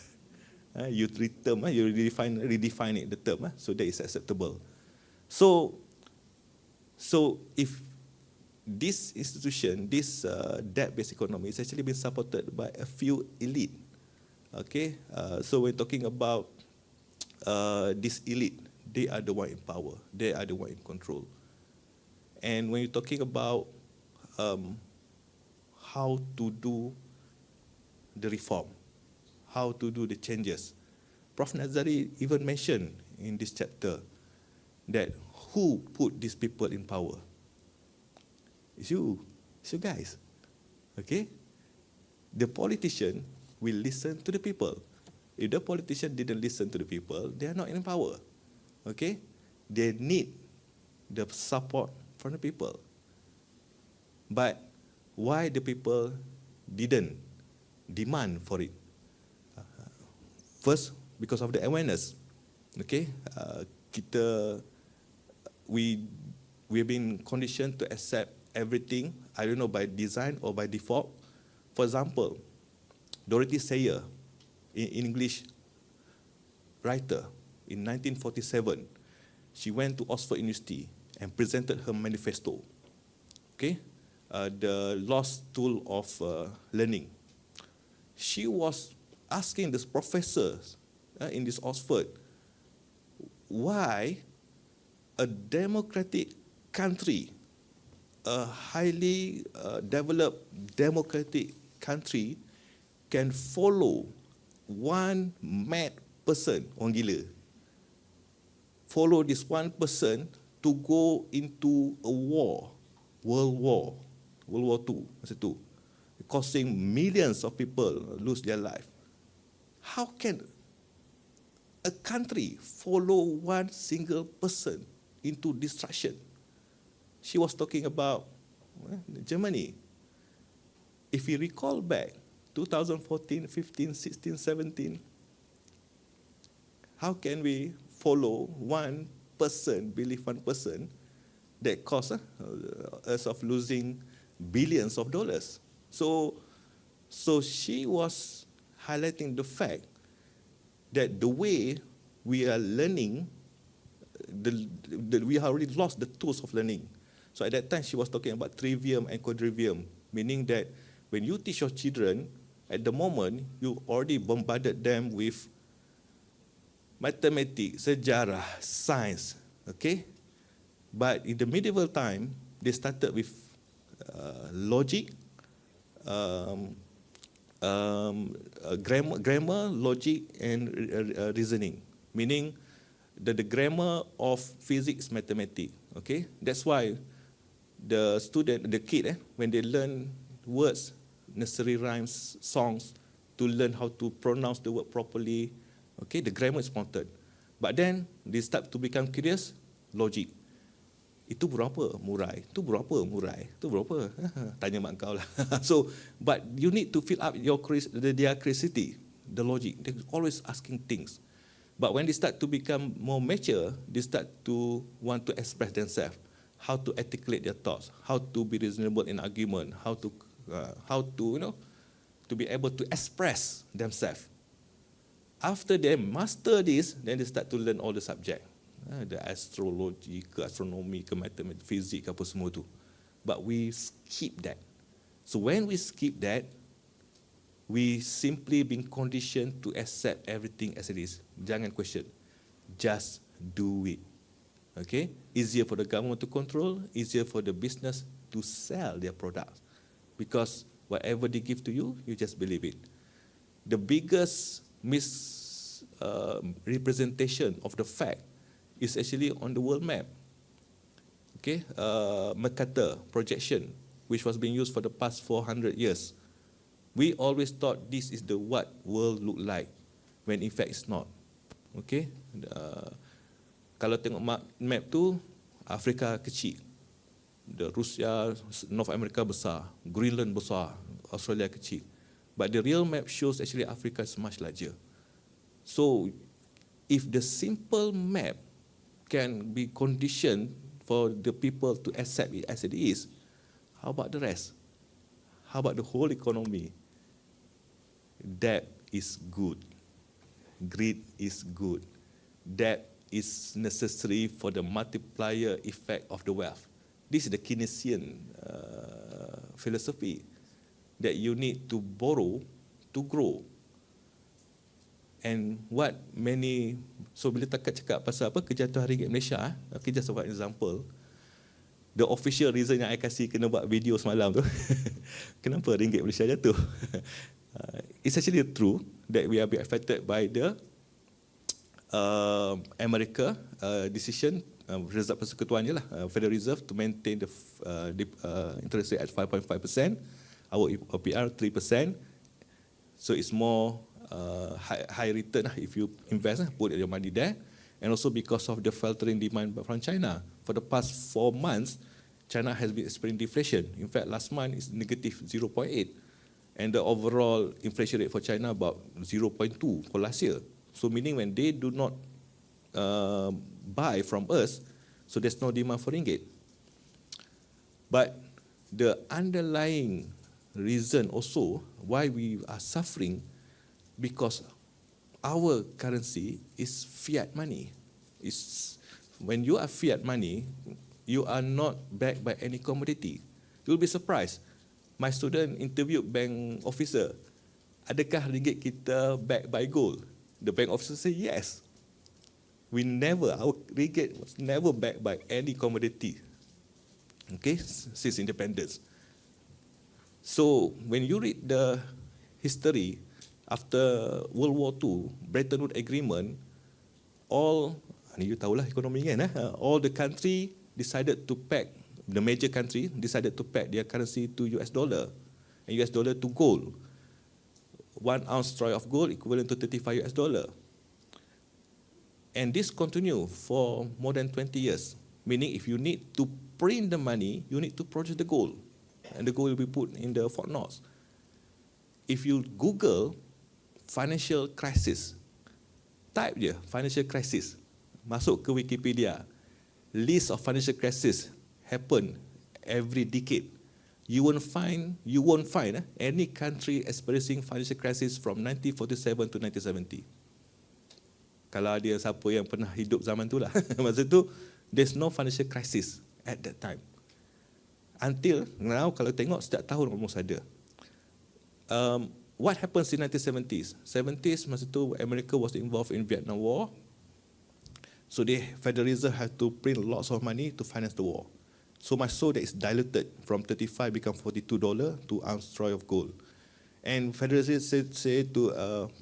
You term, you redefine it, the term, so that is acceptable. So if this institution, this debt-based economy is actually been supported by a few elite. Okay, so we're talking about this elite. They are the one in power. They are the one in control. And when you're talking about how to do the reform, how to do the changes, Prof. Nazari even mentioned in this chapter that who put these people in power? It's you guys. Okay? The politician will listen to the people. If the politician didn't listen to the people, they are not in power. Okay? They need the support from the people. But why the people didn't demand for it? First, because of the awareness. Okay? We have been conditioned to accept everything, I don't know, by design or by default. For example, Dorothy Sayers, in English writer, in 1947, she went to Oxford University and presented her manifesto. Okay? The lost tool of learning. She was asking this professors in this Oxford, why a democratic country, a highly developed democratic country, can follow one mad person, orang gila, follow this one person to go into a war, World War II, masa tu, causing millions of people lose their life. How can a country follow one single person into destruction? She was talking about Germany. If you recall back, 2014, 15, 16, 17, how can we follow one person, believe one person, that caused us of losing billions of dollars? So she was highlighting the fact that the way we are learning, we have already lost the tools of learning. So at that time, she was talking about trivium and quadrivium, meaning that when you teach your children, at the moment, you already bombarded them with mathematics, sejarah, science, okay? But in the medieval time, they started with logic, grammar, logic, and reasoning, meaning the grammar of physics, mathematics. Okay, that's why the student, the kid, when they learn words, nursery rhymes, songs, to learn how to pronounce the word properly. Okay, the grammar is important. But then they start to become curious, logic. Itu berapa murai? Itu berapa murai? Itu berapa? Tanya mak kau lah. So, but you need to fill up their curiosity, the logic. They're always asking things. But when they start to become more mature, they start to want to express themselves, how to articulate their thoughts, how to be reasonable in argument, how to to be able to express themselves. After they master this, then they start to learn all the subject. The astrologi ke astronomi ke matematik, fizik ke apa semua tu. But we skip that. So when we skip that, we simply being conditioned to accept everything as it is. Jangan question. Just do it. Okay? Easier for the government to control, easier for the business to sell their products. Because whatever they give to you, you just believe it. The biggest misrepresentation of the fact is actually on the world map. Okay, Mercator projection, which was being used for the past 400 years. We always thought this is the what world look like, when in fact it's not. Okay, kalau tengok map tu, Afrika kecil, Rusia, North America besar, Greenland besar, Australia kecil. But the real map shows actually Africa is much larger. So, if the simple map can be conditioned for the people to accept it as it is, how about the rest? How about the whole economy? Debt is good. Greed is good. Debt is necessary for the multiplier effect of the wealth. This is the Keynesian philosophy, that you need to borrow to grow. And what many, so bila takat cakap pasal apa kejatuhan ringgit Malaysia, okay, just for example, the official reason yang I kasih kena buat video semalam tu, kenapa ringgit Malaysia jatuh? It's actually true that we are being affected by the America decision, Reserve Persekutuan je lah, Federal Reserve, to maintain the interest rate at 5.5%, our OPR 3%, so it's more high return if you invest, put your money there. And also because of the faltering demand from China. For the past 4 months, China has been experiencing deflation. In fact, last month is negative 0.8. And the overall inflation rate for China about 0.2 for last year. So meaning when they do not buy from us, so there's no demand for ringgit. But the underlying reason also why we are suffering, because our currency is fiat money. When you are fiat money, you are not backed by any commodity. You'll be surprised. My student interviewed bank officer, adakah ringgit kita backed by gold? The bank officer said yes. Our ringgit was never backed by any commodity. Okay, since independence. So when you read the history, after World War II, Bretton Woods Agreement, all, you tahulah ekonomi kan, all the country decided to peg, the major country decided to peg their currency to US dollar, and US dollar to gold. 1 ounce troy of gold equivalent to 35 US dollar. And this continued for more than 20 years, meaning if you need to print the money, you need to produce the gold, and the gold will be put in the Fort Knox. If you Google financial crisis, type je financial crisis, masuk ke Wikipedia, list of financial crisis happen every decade. You won't find any country experiencing financial crisis from 1947 to 1970. Kalau ada siapa yang pernah hidup zaman tu lah, masa tu there's no financial crisis at that time. Until now, kalau tengok setiap tahun almost ada. What happens in 1970s? 70s, masa tu America was involved in Vietnam War. So the Federal Reserve had to print lots of money to finance the war. So much so that it's diluted from 35 become $42 to ounce troy of gold. And Federal Reserve said to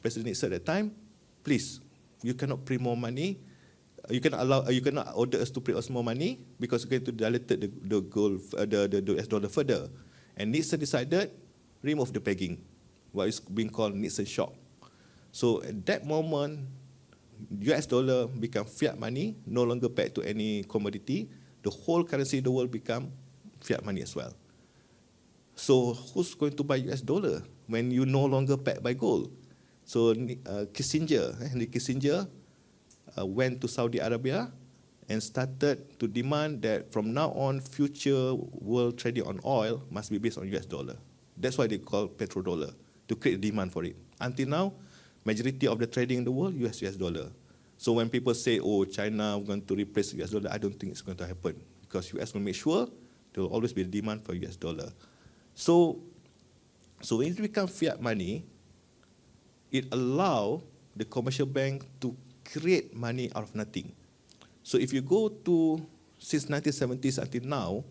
President Nixon at that time, please, you cannot print more money. You cannot order us to print us more money because we're going to dilute the gold, the US dollar further. And Nixon decided remove the pegging, what is being called Nixon shock. So at that moment, US dollar become fiat money, no longer pegged to any commodity. The whole currency in the world become fiat money as well. So who's going to buy US dollar when you no longer pegged by gold? So Henry Kissinger went to Saudi Arabia and started to demand that from now on, future world trading on oil must be based on US dollar. That's why they call petrodollar, to create demand for it. Until now, majority of the trading in the world, US dollar. So when people say, oh, China going to replace US dollar, I don't think it's going to happen because US will make sure there will always be a demand for US dollar. So when it becomes fiat money, it allows the commercial bank to create money out of nothing. So if you go to since 1970s until now,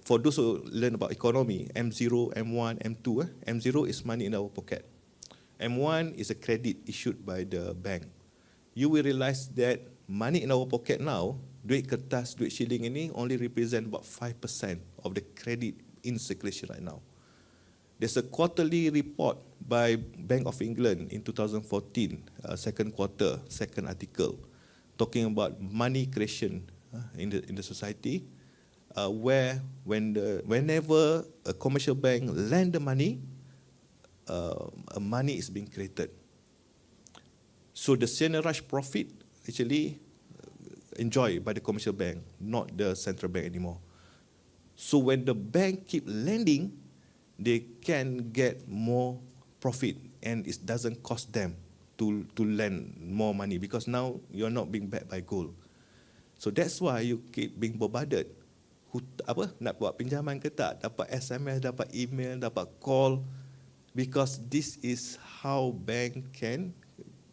for those who learn about economy, M0, M1, M2, M0 is money in our pocket. M1 is a credit issued by the bank. You will realize that money in our pocket now, duit kertas, duit shilling ini only represent about 5% of the credit in circulation right now. There's a quarterly report by Bank of England in 2014, second quarter, second article, talking about money creation in the society, where whenever a commercial bank lend the money, money is being created. So the senior rush profit actually enjoyed by the commercial bank, not the central bank anymore. So when the bank keep lending, they can get more profit, and it doesn't cost them to lend more money because now you're not being backed by gold. So that's why you keep being bombarded. Nak buat pinjaman ke tak, dapat SMS, dapat email, dapat call, because this is how bank can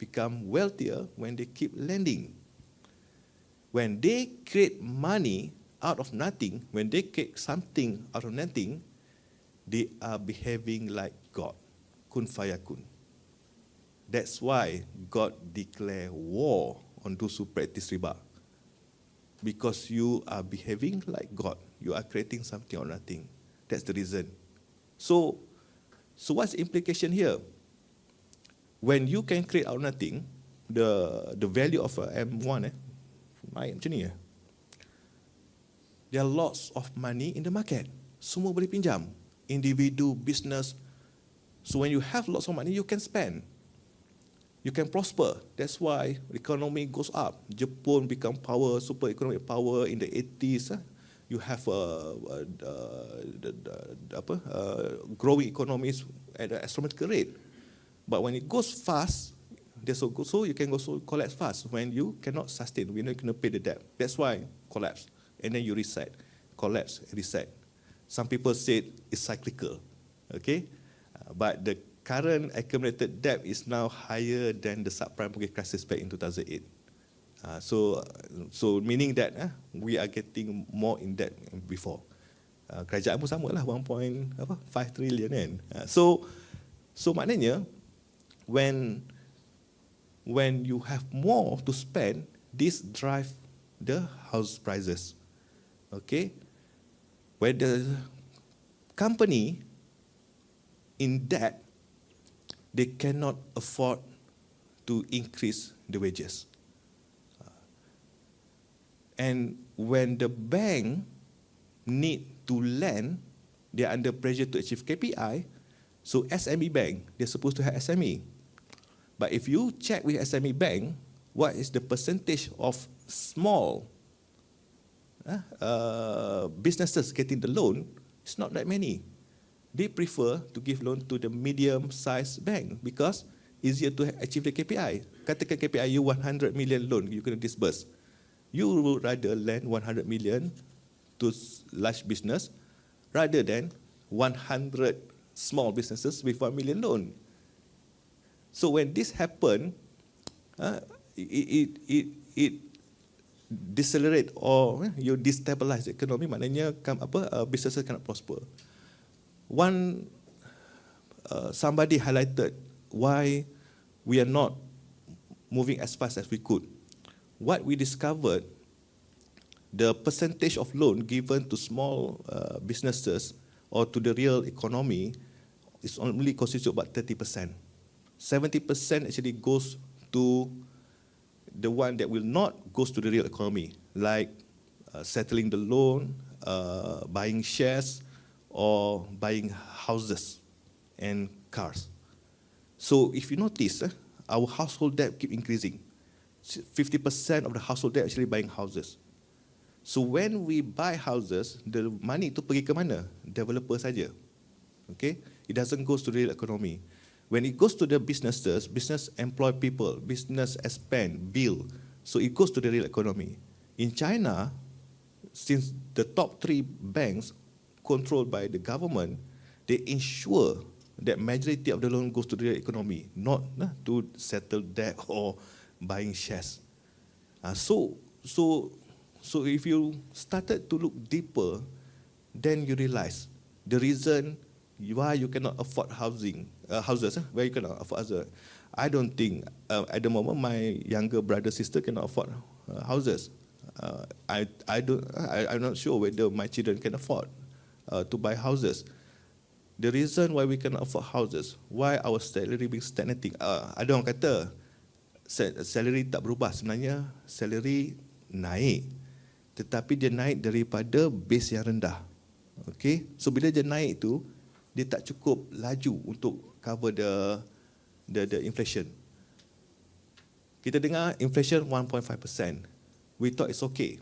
become wealthier when they keep lending. When they create money out of nothing, when they create something out of nothing, they are behaving like God, kun fayakun. That's why God declare war on those who practice riba. Because you are behaving like God. You are creating something out of nothing. That's the reason. So what's the implication here? When you can create out of nothing, the value of M1 naik macam ni. There are lots of money in the market. Semua boleh pinjam. Individu, business. So when you have lots of money, you can spend. You can prosper. That's why the economy goes up. Japan become super economic power in the 80s. You have growing economies at an astronomical rate. But when it goes fast, so you can also collapse fast when you cannot sustain, when you cannot pay the debt. That's why collapse. And then you reset, collapse, reset. Some people say it's cyclical, okay? But the current accumulated debt is now higher than the subprime mortgage crisis back in 2008. So meaning that we are getting more in debt than before. Kerajaan pun sama lah, 1.5 trillion kan. So maknanya when you have more to spend, this drive the house prices. Okay? Where the company in debt, they cannot afford to increase the wages. And when the bank need to lend, they are under pressure to achieve KPI. So SME bank, they're supposed to have SME. But if you check with SME bank, what is the percentage of small businesses getting the loan? It's not that many. They prefer to give loan to the medium-sized bank because easier to achieve the KPI. Katakan KPI you 100 million loan you can disburse. You would rather lend 100 million to large business rather than 100 small businesses with 1 million loan. So when this happen, it decelerate or you destabilize the economy, maknanya businesses cannot prosper. Somebody highlighted why we are not moving as fast as we could. What we discovered, the percentage of loan given to small businesses or to the real economy is only constitute about 30%. 70% actually goes to the one that will not goes to the real economy, like settling the loan, buying shares, or buying houses and cars. So if you notice, our household debt keep increasing. 50% of the household debt actually buying houses. So when we buy houses, the money itu pergi ke mana? Developer saja. Okay? It doesn't go to the real economy. When it goes to the businesses, business employ people, business expand, build. So it goes to the real economy. In China, since the top 3 banks controlled by the government, they ensure that majority of the loan goes to the real economy, not to settle debt or buying shares. So if you started to look deeper, then you realize the reason why you cannot afford houses, why you cannot afford houses. I don't think at the moment my younger brother sister cannot afford houses. I'm not sure whether my children can afford to buy houses. The reason why we cannot afford houses, why our salary being stagnating. Ada orang kata salary tak berubah, sebenarnya salary naik, tetapi dia naik daripada base yang rendah. Okay, so bila dia naik tu, dia tak cukup laju untuk cover the inflation. Kita dengar inflation 1.5%. We thought it's okay,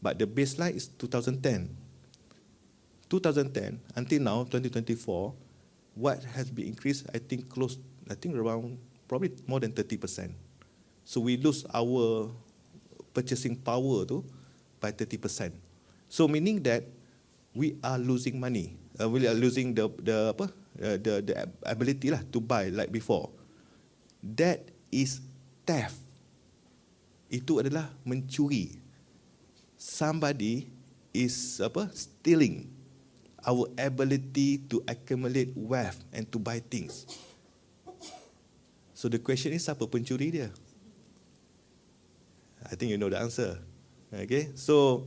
but the baseline is 2010. 2010 until now 2024, what has been increased? I think around probably more than 30%. So we lose our purchasing power tu by 30%. So meaning that we are losing money. We are losing the ability lah to buy like before. That is theft. Itu adalah mencuri. Somebody is stealing our ability to accumulate wealth and to buy things. So the question is, siapa pencuri dia? I think you know the answer. Okay, so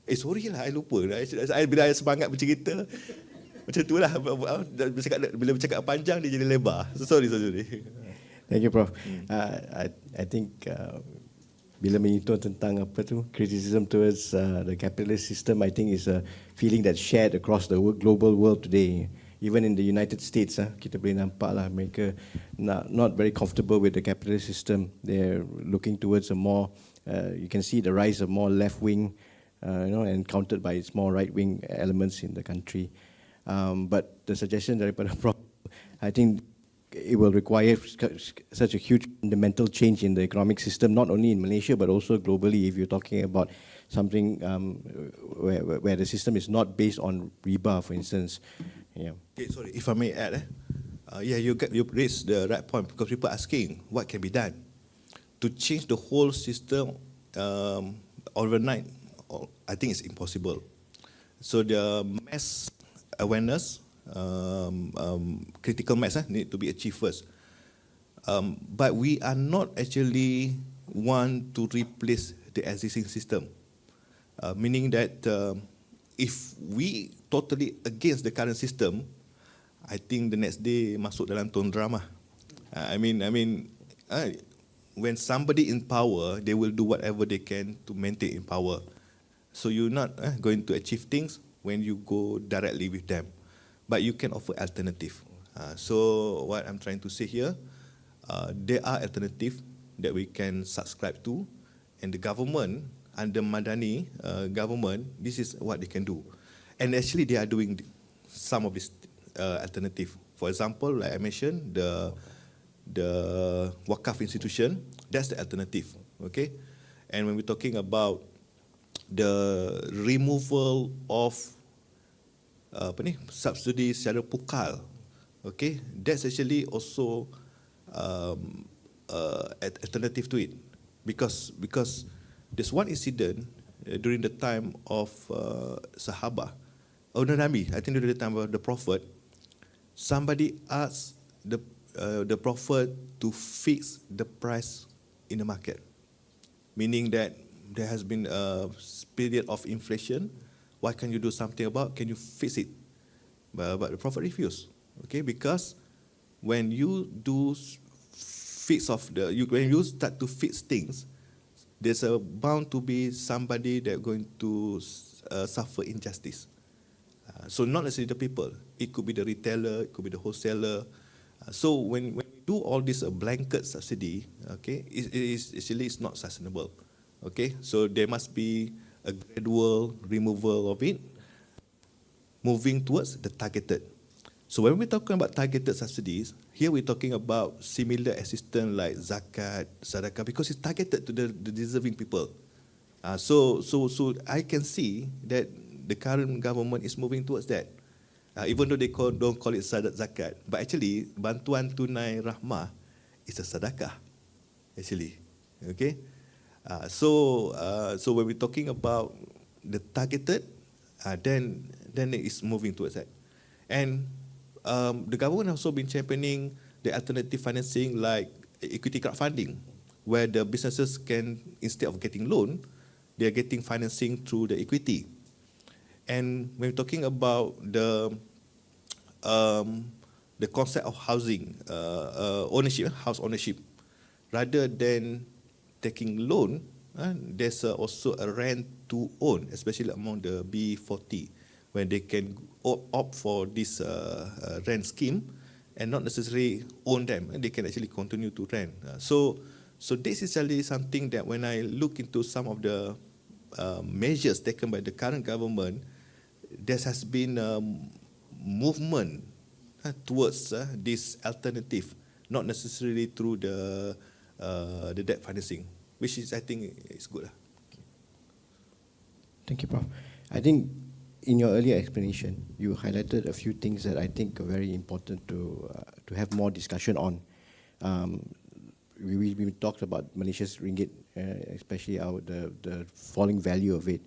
sorry lah, I lupa. Bila I semangat bercerita, macam tu lah. Bila bercakap panjang, dia jadi lebar. So sorry. Thank you, Prof. I think bila menyentuh tentang criticism towards the capitalist system, I think is a feeling that's shared across the global world today. Even in the United States, kita boleh nampak lah mereka not very comfortable with the capitalist system. They're looking towards a more, you can see the rise of more left-wing, and countered by its more right-wing elements in the country. But the suggestion daripada Prof, I think it will require such a huge fundamental change in the economic system, not only in Malaysia but also globally. If you're talking about something where the system is not based on riba, for instance. Yeah. Okay, sorry, if I may add, you raised the right point, because people asking what can be done to change the whole system overnight. I think it's impossible. So the mass awareness, critical mass need to be achieved first. But we are not actually want to replace the existing system, meaning that if we totally against the current system, I think the next day masuk dalam tone drama. When somebody in power, they will do whatever they can to maintain in power. So you're not going to achieve things when you go directly with them, but you can offer alternative. So what I'm trying to say here, there are alternatives that we can subscribe to, and the government, under Madani government, this is what they can do. And actually they are doing some of this alternative. For example, like I mentioned, the Wakaf institution, that's the alternative. Okay, and when we're talking about the removal of subsidi secara pukal, okay, that's actually also alternative to it, because there's one incident during the time of Sahabah, Nabi, I think during the time of the Prophet, somebody asked the Prophet to fix the price in the market, meaning that there has been a period of inflation. Why can't you do something about? Can you fix it? But the Prophet refused. Okay, because when you do when you start to fix things, there's bound to be somebody that going to suffer injustice. So not necessarily the people. It could be the retailer, it could be the wholesaler. So when we do all this blanket subsidy, okay, it's not sustainable. Okay, so there must be a gradual removal of it, moving towards the targeted. So when we're talking about targeted subsidies, here we're talking about similar assistance like zakat, sadaqah, because it's targeted to the deserving people. So I can see that the current government is moving towards that. Even though they don't call it zakat, but actually bantuan tunai rahmah is a sadaqah, actually. Okay, so when we're talking about the targeted, then it's moving towards that, and the government has also been championing the alternative financing like equity crowdfunding, where the businesses can, instead of getting loan, they are getting financing through the equity. And when we're talking about the concept of housing ownership, house ownership, rather than taking loan, there's also a rent to own, especially among the B40, when they can opt for this rent scheme and not necessarily own them, and they can actually continue to rent. So this is really something that when I look into some of the measures taken by the current government, there has been a movement towards this alternative, not necessarily through the debt financing, which is, I think, is good. Thank you, Prof. I think in your earlier explanation, you highlighted a few things that I think are very important to have more discussion on. We talked about Malaysia's ringgit, especially the falling value of it.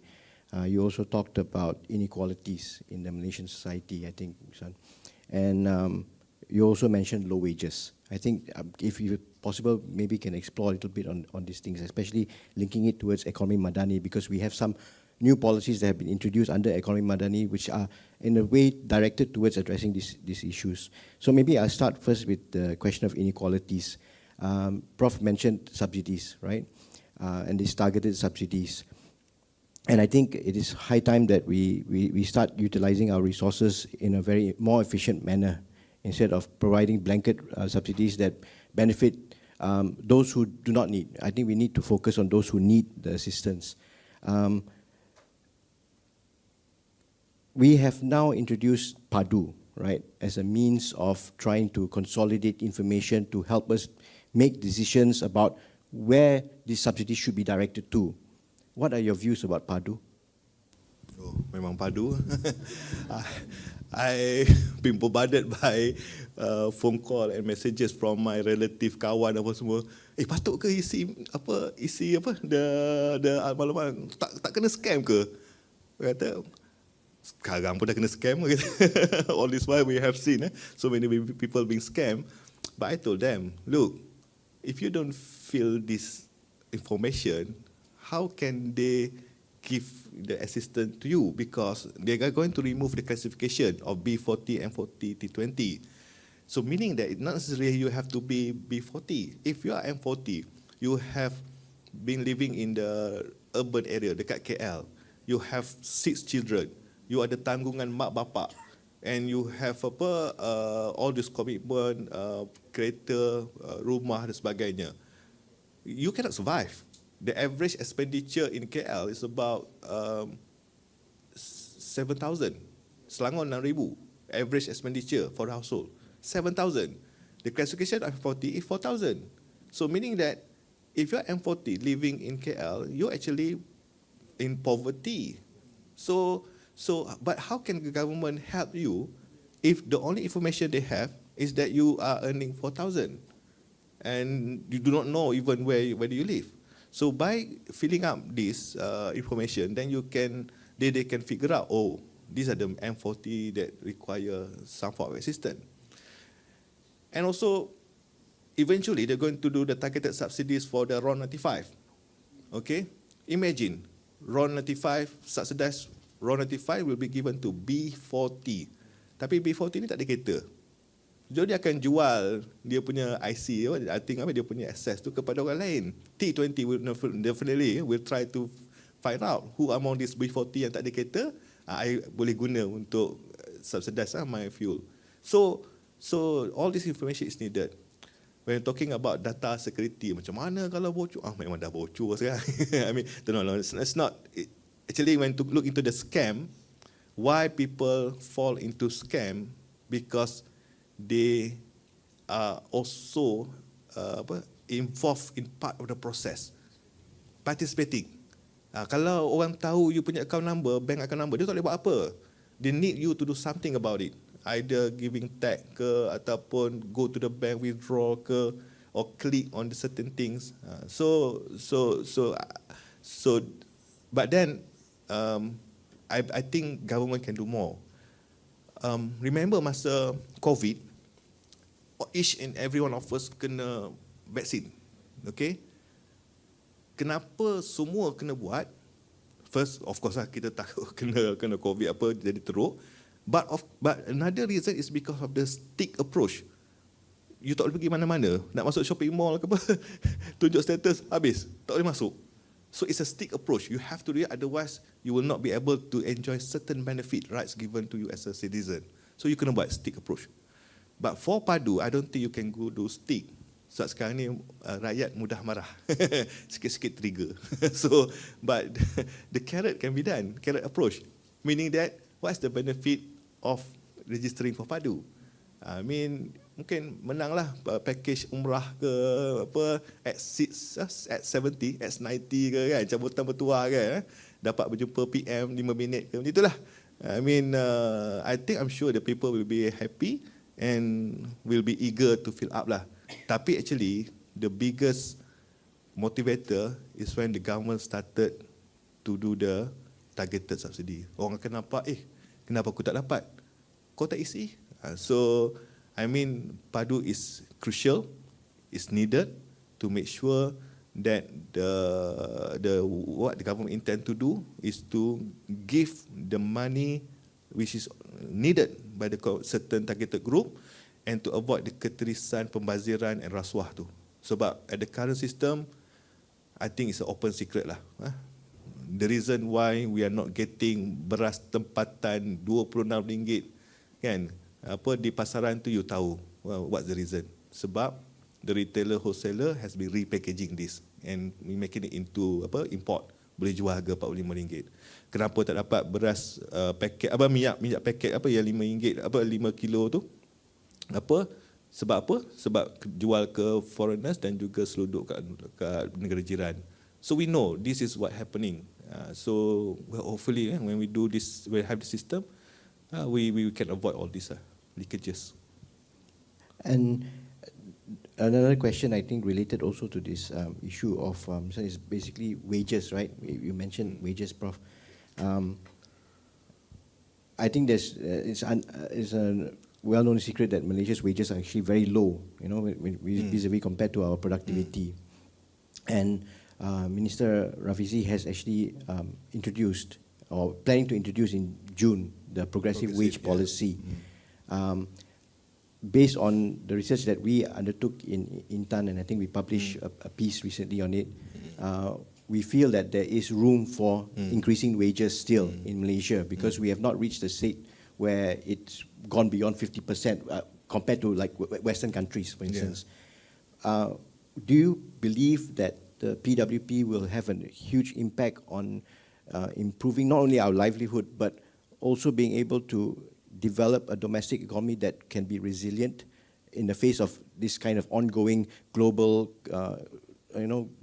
You also talked about inequalities in the Malaysian society, I think, San. And you also mentioned low wages. I think if you possible, maybe can explore a little bit on these things, especially linking it towards Ekonomi Madani, because we have some new policies that have been introduced under Ekonomi Madani, which are in a way directed towards addressing these issues. So maybe I'll start first with the question of inequalities. Prof mentioned subsidies, right? And these targeted subsidies. And I think it is high time that we start utilizing our resources in a very more efficient manner, instead of providing blanket subsidies that benefit those who do not need. I think we need to focus on those who need the assistance. We have now introduced PADU, right, as a means of trying to consolidate information to help us make decisions about where these subsidies should be directed to. What are your views about PADU? Oh, memang PADU. I've been bombarded by phone call and messages from my relative, kawan apa semua. Patut ke isi apa the maklumat tak kena scam ke? Kata sekarang pun dah kena scam. All this while we have seen so many people being scammed. But I told them, look, if you don't feel this information, how can they give the assistance to you? Because they are going to remove the classification of B40, M40, T20. So meaning that not necessarily you have to be B40. If you are M40, you have been living in the urban area, dekat KL. You have 6 children. You ada tanggungan mak bapak. And you have all this commitment, kereta, rumah dan sebagainya. You cannot survive. The average expenditure in KL is about 7,000. Selangor 6,000. Average expenditure for the household 7,000. The classification of M40 is 4,000. So meaning that if you're M40 living in KL, you're actually in poverty. But how can the government help you if the only information they have is that you are earning 4,000 and you do not know even where do you live? So by filling up this information, then they can figure out, oh, these are the M40 that require some form of assistance. And also, eventually they're going to do the targeted subsidies for the RON 95. Okay, imagine RON 95 subsidized. RON 95 will be given to B40. Tapi B40 ni tak ada kereta. Jadi dia akan jual dia punya IC, I think dia punya access tu kepada orang lain. T20 will definitely will try to find out who among this B40 yang tak ada kereta, I boleh guna untuk subsidize my fuel. So all this information is needed. When talking about data security, macam mana kalau bocor? Memang dah bocor sekarang. I mean, no, it's not. Actually, when to look into the scam, why people fall into scam, because they are also involved in part of the process, participating. Kalau orang tahu you punya account number, bank account number, dia tak boleh buat apa. They need you to do something about it. Either giving tag ke, ataupun go to the bank, withdraw ke, or click on the certain things. But then, I think government can do more. Remember masa COVID, each and every one of us kena vaksin. Okay? Kenapa semua kena buat? First, of course lah, kita takut kena COVID apa jadi teruk. But another reason is because of the stick approach. You tak boleh pergi mana-mana. Nak masuk shopping mall ke apa, tunjuk status, habis. Tak boleh masuk. So it's a stick approach. You have to do it, otherwise you will not be able to enjoy certain benefit rights given to you as a citizen. So you kena buat stick approach. But for padu, I don't think you can go do stick. Sebab sekarang ni rakyat mudah marah. Sikit-sikit trigger. So, but the carrot can be done, carrot approach. Meaning that, what's the benefit of registering for padu? I mean, mungkin menanglah package umrah ke apa at 70, at 90 ke kan, cabutan bertuah kan, dapat berjumpa PM 5 minit ke, macam itulah. I mean, I think I'm sure the people will be happy and will be eager to fill up lah. Tapi actually, the biggest motivator is when the government started to do the targeted subsidy. Orang akan nampak, kenapa aku tak dapat? Kau tak isi? So, I mean, padu is crucial, is needed to make sure that what the government intend to do is to give the money which is needed by the certain targeted group, and to avoid the keterisan, pembaziran and rasuah tu. Sebab at the current system, I think it's an open secret lah. The reason why we are not getting beras tempatan RM26 kan, apa di pasaran tu you tahu. Well, what's the reason? Sebab the retailer wholesaler has been repackaging this and we making it into apa import, boleh jual harga RM45. Kenapa tak dapat beras paket apa minyak paket apa yang RM5 apa 5 kilo tu? Apa? Sebab apa? Sebab jual ke foreigners dan juga seluduk kat negara jiran. So we know this is what happening. So hopefully when we do this, we have the system, we can avoid all these leakages. And another question I think related also to this issue of so it's basically wages, right? You mentioned wages, Prof. I think it's a well-known secret that Malaysia's wages are actually very low, you know, vis-a-vis compared to our productivity. And Minister Rafizi has actually introduced or planning to introduce in June the progressive wage policy. Based on the research that we undertook in Intan, and I think we published a piece recently on it, we feel that there is room for increasing wages still in Malaysia because we have not reached the state where it's gone beyond 50% compared to like Western countries, for instance. Do you believe that the PWP will have a huge impact on improving not only our livelihood, but also being able to develop a domestic economy that can be resilient in the face of this kind of ongoing global,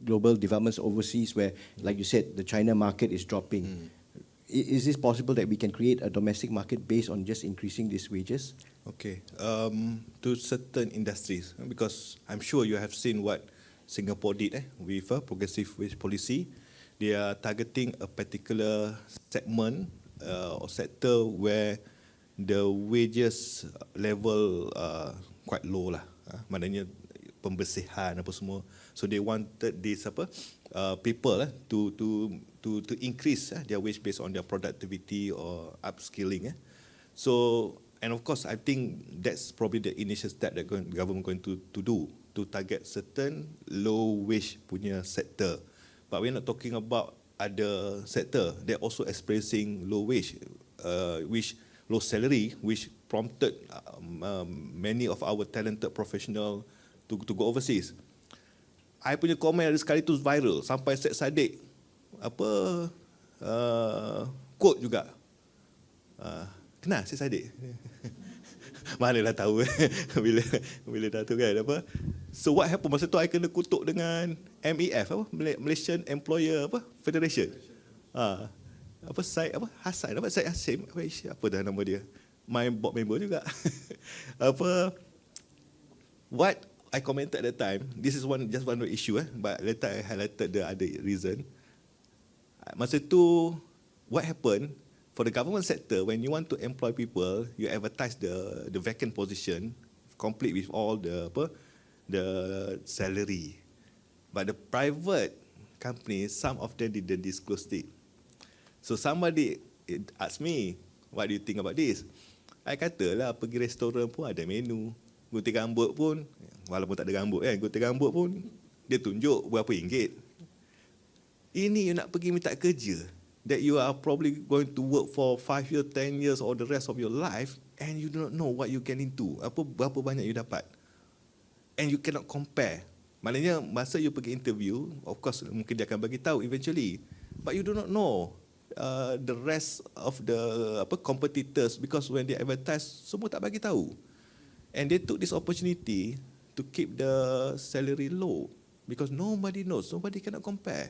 global developments overseas where, like you said, the China market is dropping? Is this possible that we can create a domestic market based on just increasing these wages? Okay, to certain industries, because I'm sure you have seen what Singapore did with a progressive wage policy. They are targeting a particular segment or sector where the wages level quite low lah. Maknanya pembersihan apa semua. So they wanted this people to increase their wage based on their productivity or upskilling. So, and of course, I think that's probably the initial step that the government going to do to target certain low wage punya sector. But we're not talking about other sector. They're also experiencing low wage, which low salary, which prompted many of our talented professional to go overseas. I punya komen ada sekali tu viral sampai Syed Saddiq quote juga. Kenal Syed Saddiq? Manalah tahu bila dah tu kan apa. So what happened masa tu I kena kutuk dengan MEF apa, Malaysian Employer apa Federation. Apa Syed apa Hasan apa Syed Hasim apa dah nama dia. My board member juga. Apa what I commented at the time, this is just one issue but later I highlighted the other reason. Masa tu what happened for the government sector, when you want to employ people, you advertise the vacant position, complete with all the salary. But the private companies, some of them didn't disclose it. So somebody asked me, what do you think about this? I katalah pergi restoran pun ada menu. Gunting rambut pun, walaupun tak ada rambut kan, gunting rambut pun dia tunjuk berapa ringgit. Ini you nak pergi minta kerja that you are probably going to work for 5 years, 10 years or the rest of your life and you do not know what you get into. Berapa banyak you dapat. And you cannot compare. Maknanya masa you pergi interview, of course mungkin dia akan bagi tahu eventually. But you do not know the rest of the competitors because when they advertise, semua tak bagi tahu. And they took this opportunity to keep the salary low because nobody knows, nobody cannot compare.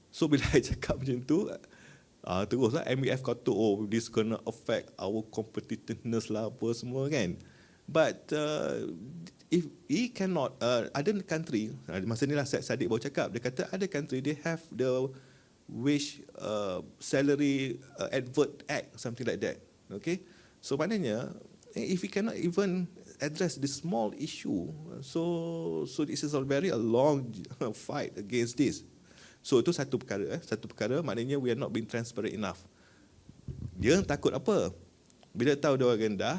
So bila I cakap macam tu, teruslah MEF kata, oh this gonna affect our competitiveness lah apa semua kan. But if he cannot, other country, masa ni lah Sadiq baru cakap, dia kata other country they have the wage salary advert act, something like that. Okay, so maknanya if we cannot even address this small issue, so this is a very long fight against this. So itu satu perkara maknanya we are not being transparent enough. Dia takut apa? Bila tahu dia orang rendah,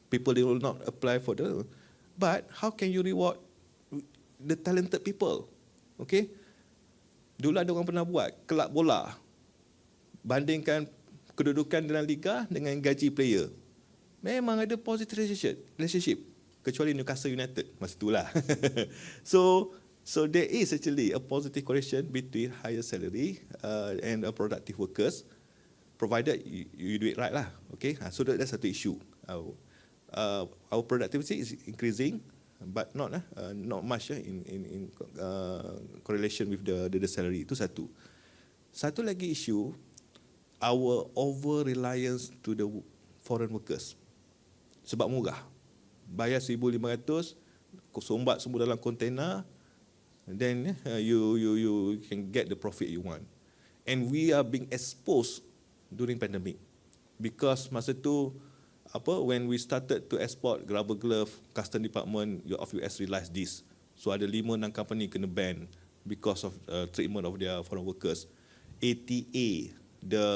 people they will not apply for the. But how can you reward the talented people? Okay? Dulu ada orang pernah buat kelab bola. Bandingkan kedudukan dalam liga dengan gaji player. Memang ada positive relationship. Kecuali Newcastle United masa itulah. So there is actually a positive correlation between higher salary and productive workers, provided you do it right lah. Okay, so that's satu issue. Our productivity is increasing, but not much in correlation with the salary. Itu satu. Satu lagi issue, our over reliance to the foreign workers. Sebab murah, bayar 1,500, sumbat semua dalam kontena. Then you can get the profit you want. And we are being exposed during pandemic because masa tu when we started to export rubber glove, custom department of US realised this. So ada 5-6 company kena ban because of treatment of their foreign workers. ATA, the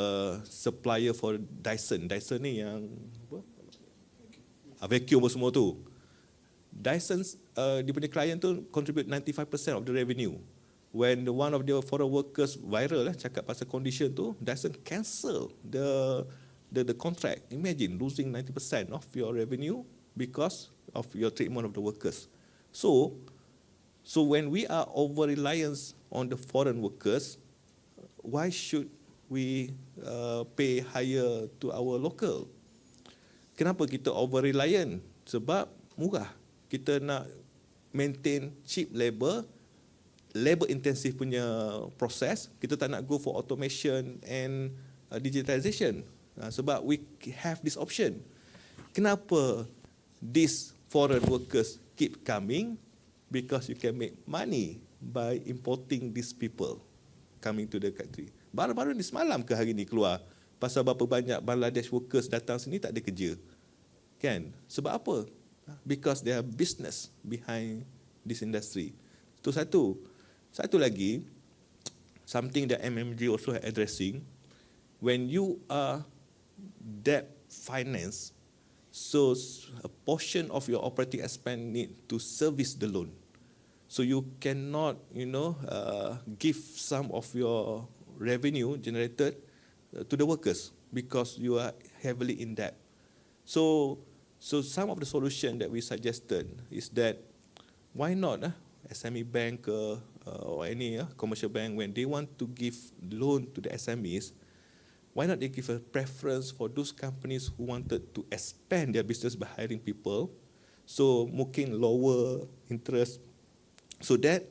supplier for Dyson ni yang vacuum semua tu. Dyson, dia punya client tu contribute 95% of the revenue. When one of the foreign workers viral cakap pasal condition tu, Dyson cancel the contract. Imagine losing 90% of your revenue because of your treatment of the workers. So when we are over reliance on the foreign workers, why should we pay higher to our local? Kenapa kita over reliant? Sebab murah. Kita nak maintain cheap labor intensive punya proses. Kita tak nak go for automation and digitalization. Sebab we have this option. Kenapa these foreign workers keep coming? Because you can make money by importing these people coming to the country. Baru-baru ni semalam ke hari ni keluar pasal berapa banyak Bangladesh workers datang sini tak ada kerja. Kan? Sebab apa? Because there are business behind this industry. Itu satu. Satu lagi, something that MMG also addressing, when you are debt finance, so a portion of your operating expense need to service the loan. So you cannot, give some of your revenue generated to the workers because you are heavily in debt. So some of the solution that we suggested is that why not SME bank or any commercial bank, when they want to give loan to the SMEs, why not they give a preference for those companies who wanted to expand their business by hiring people, so mungkin lower interest, so that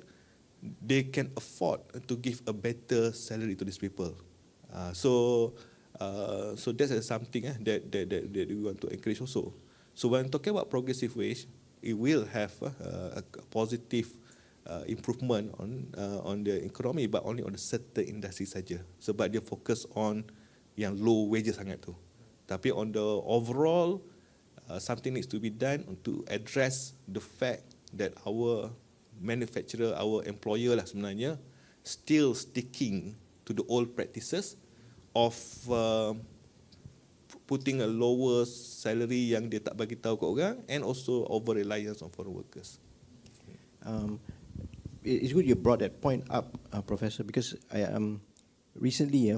they can afford to give a better salary to these people. So that's something that we want to encourage also. So when talking about progressive wage, it will have a positive improvement on the economy, but only on a certain industry saja. Sebab dia fokus on yang low wages sangat tu. Tapi on the overall, something needs to be done to address the fact that our manufacturer, our employer lah sebenarnya, still sticking to the old practices of putting a lower salary yang dia tak bagi tahu kat orang, and also over reliance on foreign workers. It's good you brought that point up, Professor, because recently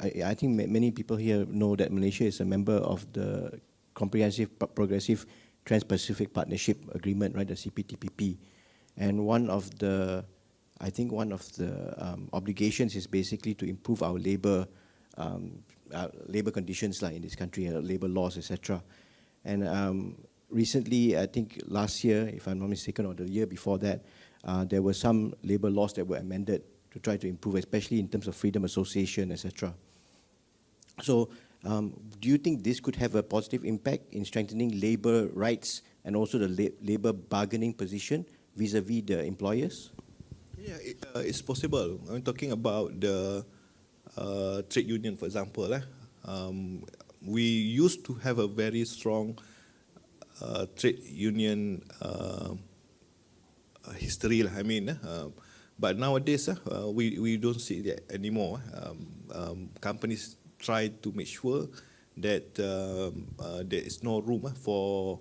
I think many people here know that Malaysia is a member of the Comprehensive Progressive Trans-Pacific Partnership Agreement, right, the CPTPP. And one of the obligations is basically to improve our labor conditions in this country, labor laws, etc. And recently, I think last year, if I'm not mistaken, or the year before that, there were some labor laws that were amended to try to improve, especially in terms of freedom association, etc. So, do you think this could have a positive impact in strengthening labor rights and also the labor bargaining position vis-a-vis the employers? Yeah, it's possible. I'm talking about the trade union, for example. We used to have a very strong trade union history. But nowadays we don't see that anymore. Companies try to make sure that there is no room for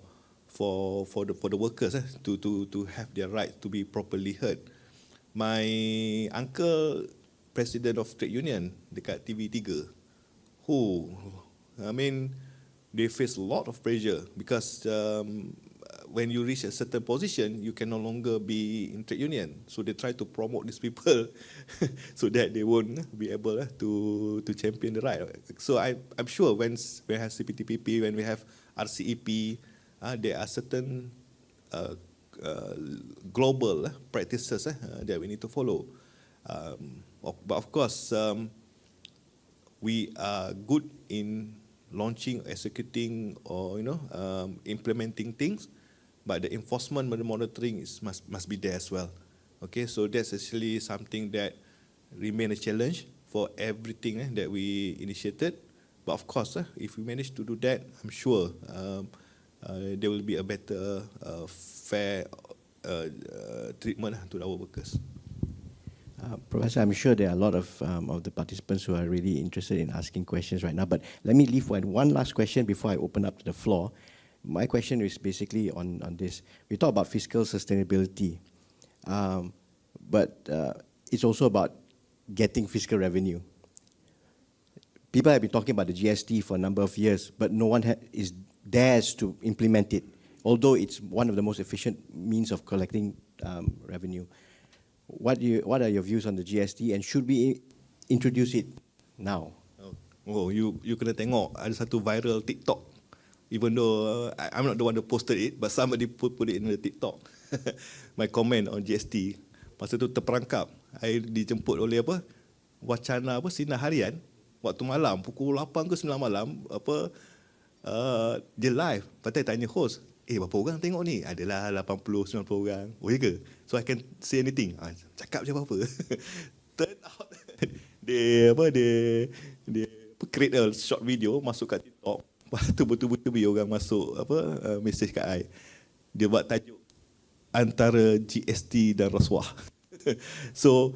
the workers to have their right to be properly heard. My uncle, president of trade union dekat TV3, they face a lot of pressure because when you reach a certain position, you can no longer be in trade union. So they try to promote these people so that they won't be able to champion the right. So I'm sure when we have CPTPP, when we have RCEP, there are certain global practices that we need to follow. But of course, we are good in launching, executing, or implementing things. But the enforcement and the monitoring must be there as well. Okay, so that's actually something that remains a challenge for everything that we initiated. But of course, if we manage to do that, I'm sure there will be a better, fair treatment to our workers. Professor, I'm sure there are a lot of the participants who are really interested in asking questions right now. But let me leave one last question before I open up to the floor. My question is basically on this. We talk about fiscal sustainability, but it's also about getting fiscal revenue. People have been talking about the GST for a number of years, but no one dares to implement it, although it's one of the most efficient means of collecting revenue. What are your views on the GST, and should we introduce it now? Oh, you kena tengok ada satu viral TikTok. Even though I'm not the one that posted it, but somebody put it in the TikTok. My comment on GST. Masa tu terperangkap. I dijemput oleh wacana sinar harian waktu malam pukul 8 ke 9 malam dia live. Lepas tanya host, berapa orang tengok ni? Adalah 80 90 orang. Oh ya ke? So I can say anything. Cakap je apa-apa. Turn out they create a short video masuk kat TikTok. Lepas tu betul-betul orang masuk message kat I. Dia buat tajuk antara GST dan rasuah. So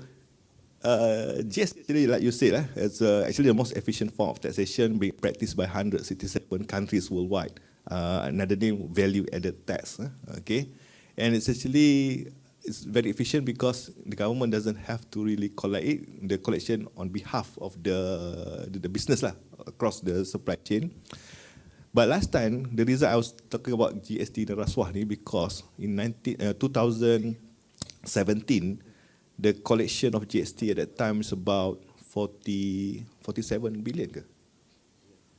GST actually, like you said, it's actually the most efficient form of taxation being practiced by 167 countries worldwide. Another name, value-added tax. Okay, and it's very efficient because the government doesn't have to really collect it. The collection on behalf of the business across the supply chain. But last time, the reason I was talking about GST dan rasuah ni because in 2017, the collection of GST at that time is about 47 billion ke?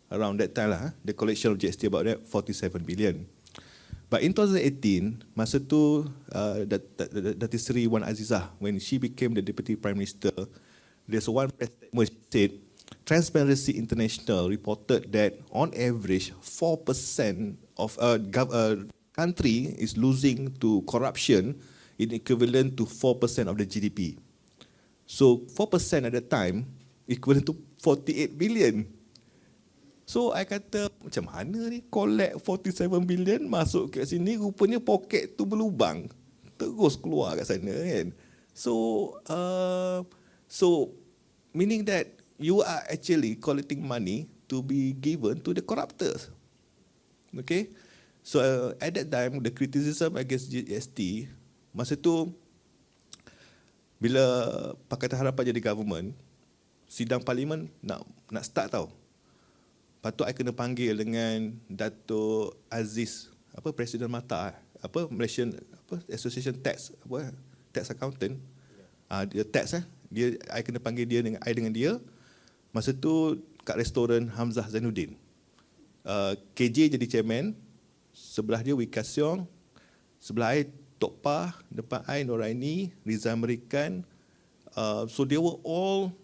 Around that time lah, the collection of GST about that 47 billion. But in 2018, masa tu Datuk Seri Wan Azizah, when she became the Deputy Prime Minister, there's one press statement she said, Transparency International reported that on average 4% of a country is losing to corruption in equivalent to 4% of the GDP. So 4% at the time equivalent to 48 billion. So I kata macam mana ni collect 47 billion masuk kat sini, rupanya poket tu berlubang terus keluar kat sana kan. So meaning that you are actually collecting money to be given to the corruptors. Okay, so at that time the criticism against GST masa tu bila Pakatan Harapan jadi government, sidang parlimen nak start tau. Patut I kena panggil dengan Dato' Aziz, Presiden Mata, Malaysian Association Tax, tax accountant. Dia tax dia, I kena panggil dia dengan dia. Masa tu kat restoran Hamzah Zainuddin. KJ jadi chairman, sebelah dia Wika Siong, sebelah I Tok Pah, depan I Noraini, Rizal Merikan. So they were all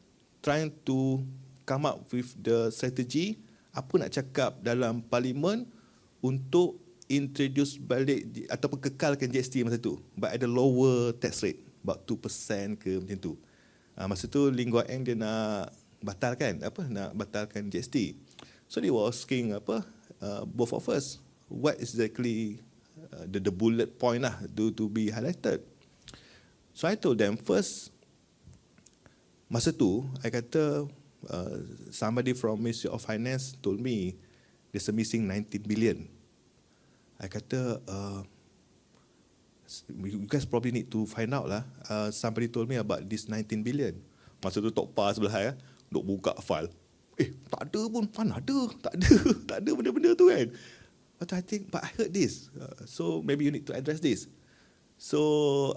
trying to come up with the strategy apa nak cakap dalam parlimen untuk introduce balik ataupun kekalkan GST masa tu, but at a lower tax rate, about 2% ke macam tu. Masa tu Lim Guat Eng dia nak batalkan GST. So they were asking both of us, what is exactly the bullet point lah to be highlighted. So I told them first, masa tu I kata somebody from Ministry of Finance told me there's a missing 19 billion. I kata you guys probably need to find out lah. Somebody told me about this 19 billion. Masa tu Tok Pa sebelah saya duk buka file. Tak ada pun, mana ada? Tak ada benda-benda tu kan. But I heard this. So maybe you need to address this. So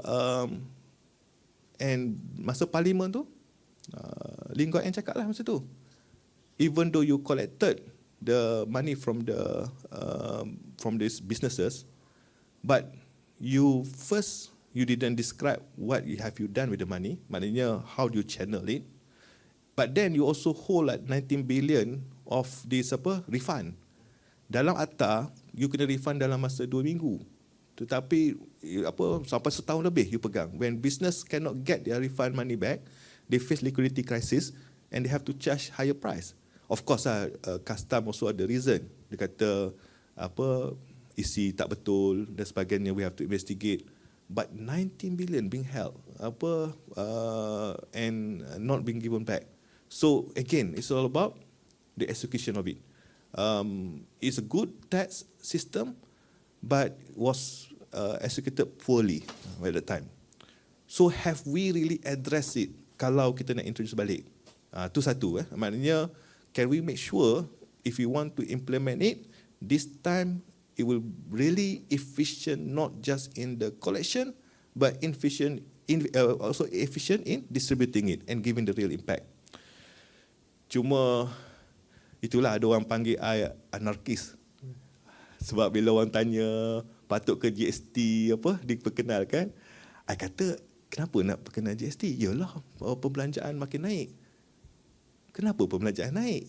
and masa parlimen tu Lim Guat Eng cakap lah masa tu, even though you collected the money from these businesses, but you didn't describe what have you done with the money, maknanya how do you channel it, but then you also hold like 19 billion of this refund. Dalam akta you kena refund dalam masa 2 minggu, tetapi sampai setahun lebih you pegang. When business cannot get their refund money back, they face liquidity crisis and they have to charge higher price. Of course custom also ada reason. Dia kata isi tak betul dan sebagainya, we have to investigate. But 19 billion being held and not being given back. So again, it's all about the execution of it. It's a good tax system, but was executed poorly at the time. So have we really addressed it? Kalau kita nak introduce balik, tu satu. Maknanya, can we make sure if we want to implement it, this time it will really efficient, not just in the collection, but also efficient in distributing it and giving the real impact. Cuma itulah ada orang panggil I anarkis. Sebab bila orang tanya patut ke GST diperkenalkan, I kata kenapa nak perkenal GST? Yalah, perbelanjaan makin naik. Kenapa perbelanjaan naik?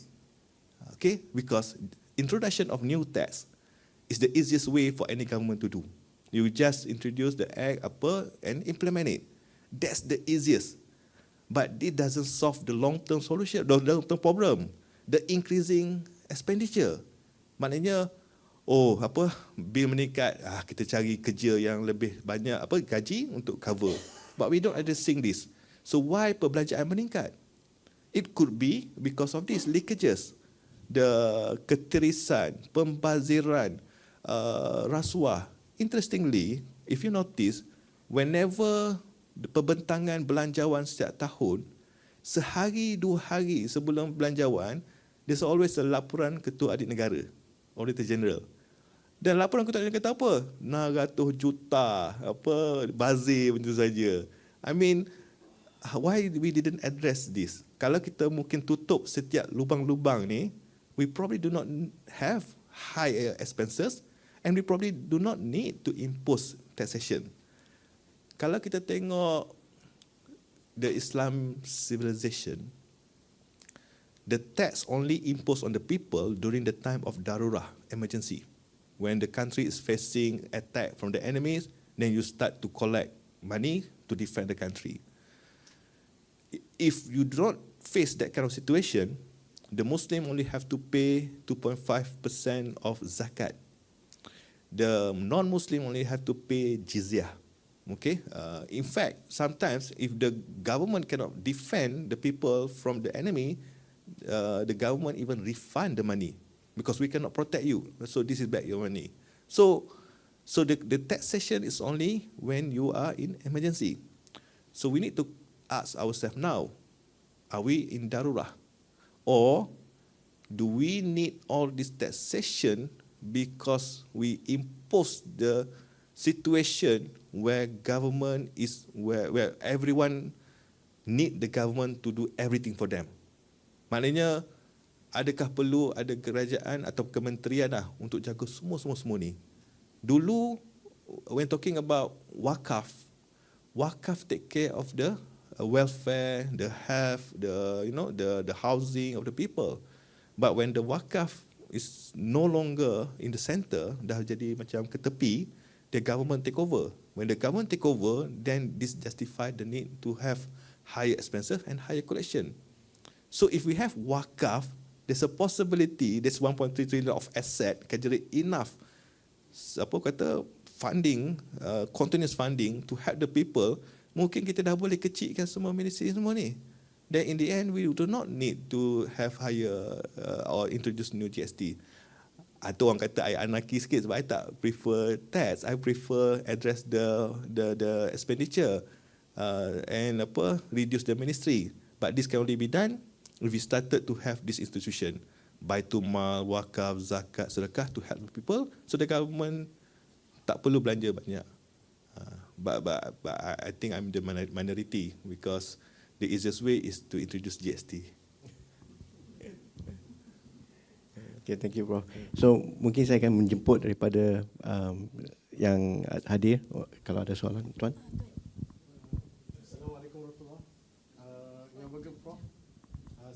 Okay, because introduction of new tax is the easiest way for any government to do. You just introduce the act and implement it. That's the easiest. But it doesn't solve the long-term solution, the long-term problem. The increasing expenditure. Maknanya, bil meningkat, kita cari kerja yang lebih banyak gaji untuk cover. But we don't addressing this. So why perbelanjaan meningkat? It could be because of these leakages, the ketirisan, pembaziran, rasuah. Interestingly, if you notice, whenever the pembentangan belanjawan setiap tahun, sehari 2 hari sebelum belanjawan, there's always a laporan Ketua Adik Negara, Auditor General. Dan laporan Ketua Adik Negara kata apa? 600 juta, bazir begitu saja. I mean, why we didn't address this? Kalau kita mungkin tutup setiap lubang-lubang ni, we probably do not have higher expenses and we probably do not need to impose taxation. Kalau kita tengok the Islam civilization, the tax only imposed on the people during the time of darurah, emergency. When the country is facing attack from the enemies, then you start to collect money to defend the country. If you do not face that kind of situation, the Muslim only have to pay 2.5% of zakat. The non-Muslim only have to pay jizyah. Okay. In fact, sometimes if the government cannot defend the people from the enemy, the government even refund the money because we cannot protect you. So this is back your money. So the taxation is only when you are in emergency. So we need to ask ourselves now, are we in darurah? Or do we need all this taxation because we impose the situation where government is, where everyone need the government to do everything for them? Maknanya, adakah perlu ada kerajaan atau kementerian untuk jaga semua ni? Dulu, when talking about wakaf take care of the welfare, the health, the housing of the people. But when the wakaf is no longer in the center, dah jadi macam ke tepi, the government take over. When the government take over, then this justify the need to have higher expenses and higher collection. So if we have wakaf, there's a possibility there's 1.3 trillion of asset can generate enough funding, continuous funding to help the people. Mungkin kita dah boleh kecilkan semua ministry semua ni. Then in the end, we do not need to have higher or introduce new GST. Atau orang kata I anarki sikit sebab I tak prefer tax. I prefer address the expenditure and reduce the ministry. But this can only be done if we started to have this institution. Baitul Mal, wakaf, zakat, sedekah to help people. So the government tak perlu belanja banyak. But I think I'm the minority because the easiest way is to introduce GST. Okay, thank you, Prof. So mungkin saya akan menjemput daripada yang hadir kalau ada soalan, Tuan. Assalamualaikum warahmatullahi wabarakatuh. Yang bagus, Prof.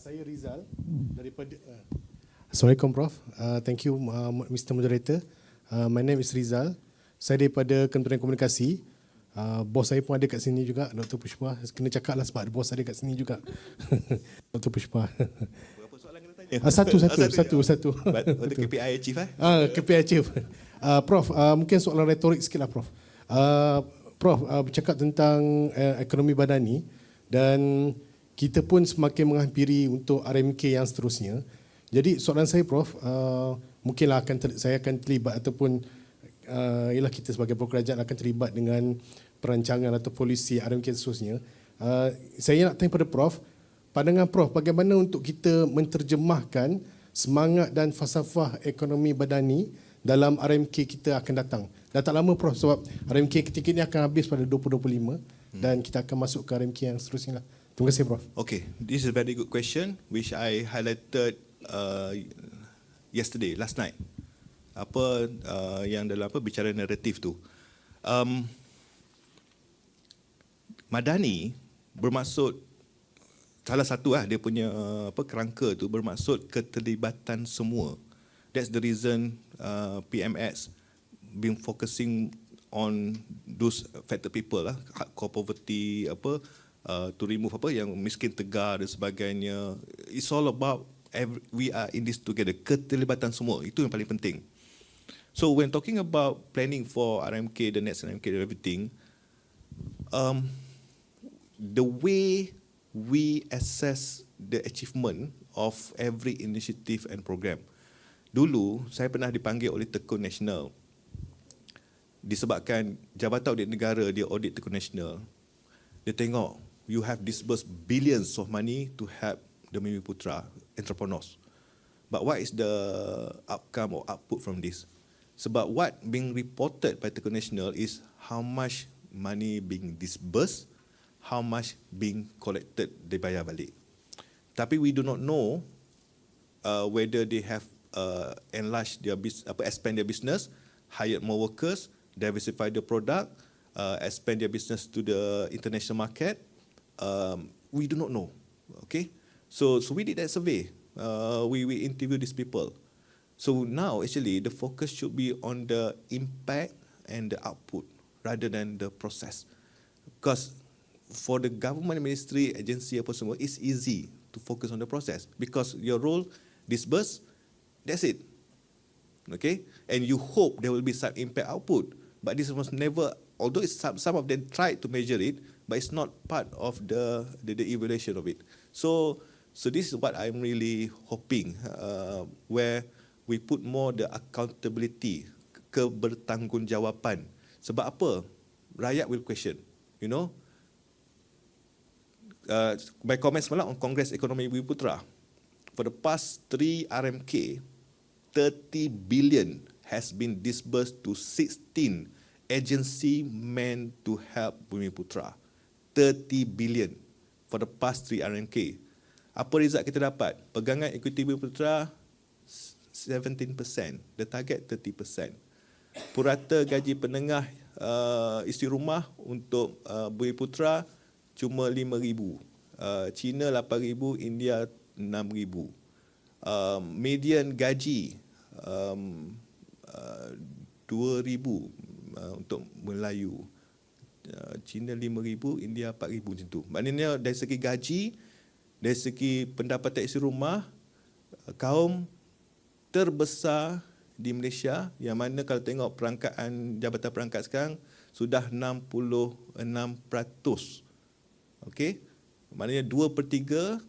Saya Rizal daripada. Assalamualaikum, Prof. Thank you, Mr. Moderator. My name is Rizal. Saya daripada Kementerian Komunikasi. Bos saya pun ada kat sini juga, Dr. Pushpa. Kena cakap lah sebab bos ada kat sini juga. Dr. Pushpa. Berapa soalan kena tanya? Satu. Untuk KPI achieve KPI achieve. Prof, mungkin soalan retorik sikit lah, Prof. Prof, bercakap tentang ekonomi badani dan kita pun semakin menghampiri untuk RMK yang seterusnya. Jadi soalan saya, Prof, mungkinlah saya akan terlibat ataupun ialah kita sebagai kerajaan akan terlibat dengan perancangan atau polisi RMK seterusnya. Saya nak tanya pada Prof, pandangan Prof bagaimana untuk kita menterjemahkan semangat dan falsafah ekonomi badani dalam RMK kita akan datang. Dah tak lama, Prof, sebab RMK ketika ini akan habis pada 2025 dan kita akan masuk ke RMK yang seterusnya. Terima kasih, Prof. Okay, this is a very good question which I highlighted yesterday, last night. Yang dalam bicara naratif tu. Madani bermaksud salah satu dia punya kerangka tu bermaksud keterlibatan semua. That's the reason PMX been focusing on those affected people hardcore poverty to remove yang miskin tegar dan sebagainya. It's all about we are in this together, keterlibatan semua. Itu yang paling penting. So when talking about planning for RMK, the next RMK, everything, the way we assess the achievement of every initiative and program. Dulu, saya pernah dipanggil oleh Tekun Nasional. Disebabkan Jabatan Audit Negara, dia audit Tekun Nasional. Dia tengok, you have disbursed billions of money to help the Mimi Putra entrepreneurs. But what is the outcome or output from this? Sebab what being reported by Tekun Nasional is how much money being disbursed, how much being collected, dibayar balik. Tapi we do not know whether they have enlarged their expand their business, hired more workers, diversify the product, expand their business to the international market. We do not know. Okay, so we did that survey. We interviewed these people. So now actually the focus should be on the impact and the output rather than the process. Because for the government ministry, agency apa semua, it's easy to focus on the process because your role disburse, that's it. Okay, and you hope there will be some impact output, but this was never. Although some of them tried to measure it, but it's not part of the evaluation of it. So this is what I'm really hoping, where we put more the accountability, kebertanggungjawatan. Sebab apa? Rakyat will question, you know. My comments semalam on Congress Ekonomi Putra, for the past 3 RMK, 30 billion has been disbursed to 16 agency meant to help Bumi Putra. 30 billion for the past 3 RMK. Apa result kita dapat? Pegangan equity Bumi Putra 17%, the target 30%. Purata gaji penengah isteri rumah untuk Bumi Putra cuma 5,000. China 8,000, India 6,000. Median gaji 2,000 untuk Melayu. China 5,000, India 4,000 macam tu. Maknanya dari segi gaji, dari segi pendapatan isteri rumah, kaum terbesar di Malaysia, yang mana kalau tengok perangkaan jabatan perangkat sekarang sudah 66%. Okey, maknanya 2/3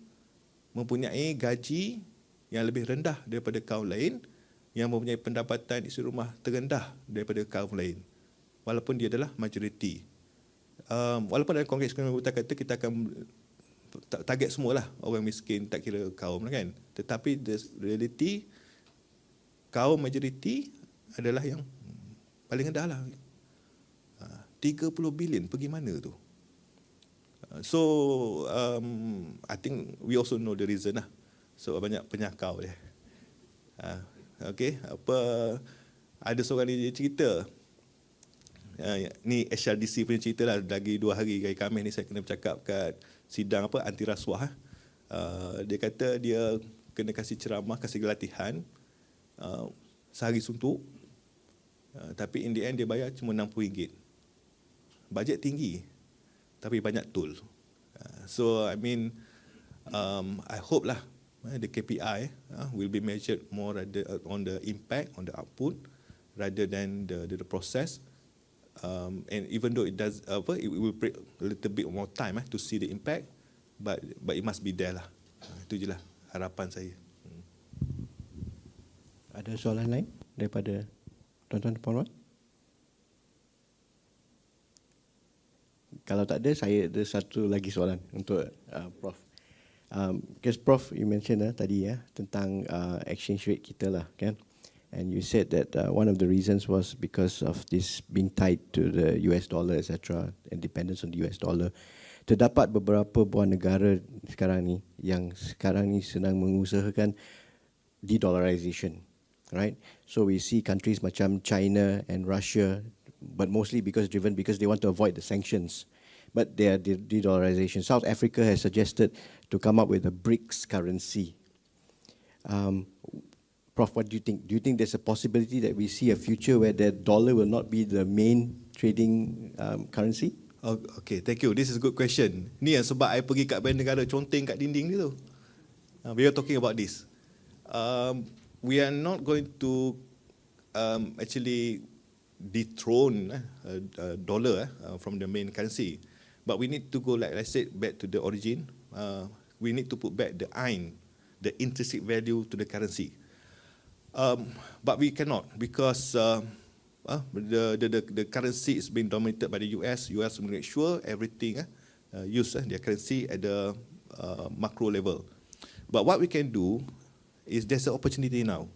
mempunyai gaji yang lebih rendah daripada kaum lain, yang mempunyai pendapatan isteri rumah terendah daripada kaum lain, walaupun dia adalah majoriti. Walaupun dalam Kongres Ekonomi Putra kata kita akan target semualah orang miskin, tak kira kaum kan, tetapi the reality kaum majoriti adalah yang paling rendah lah. 30 bilion pergi mana tu? So I think we also know the reason lah. So banyak penyakau dia. Okay, ada seorang dia cerita, ni HRDC punya cerita lah, lagi 2 hari hari Khamis ni saya kena bercakap kat sidang anti rasuah. Dia kata dia kena kasih ceramah, kasih latihan sehari suntuk, tapi in the end dia bayar cuma RM60. Bajet tinggi tapi banyak tool. So I mean, I hope lah the KPI will be measured more on the impact, on the output, rather than the process. And even though it will take a little bit more time to see the impact, but it must be there lah. Itu je lah harapan saya. Ada soalan lain daripada tuan-tuan dan puan-puan? Kalau tak ada, saya ada satu lagi soalan untuk Prof. Because Prof, you mentioned tadi tentang exchange rate kita lah, kan? And you said that one of the reasons was because of this being tied to the US dollar, etc., and dependence on the US dollar. Terdapat beberapa buah negara sekarang ni yang sekarang ni sedang mengusahakan de-dollarization, right? So we see countries macam China and Russia, but mostly because they want to avoid the sanctions. But they are de-dollarization. South Africa has suggested to come up with a BRICS currency. Prof, what do you think? Do you think there's a possibility that we see a future where the dollar will not be the main trading currency? Okay, thank you. This is a good question. Ni yang sebab I pergi kat bank negara conteng kat dinding ni tu. We are talking about this. We are not going to actually dethrone dollar from the main currency. But we need to go, like I said, back to the origin. We need to put back the the intrinsic value to the currency. But we cannot, because the currency is being dominated by the US. US will make sure everything use their currency at the macro level. But what we can do is there's an opportunity now.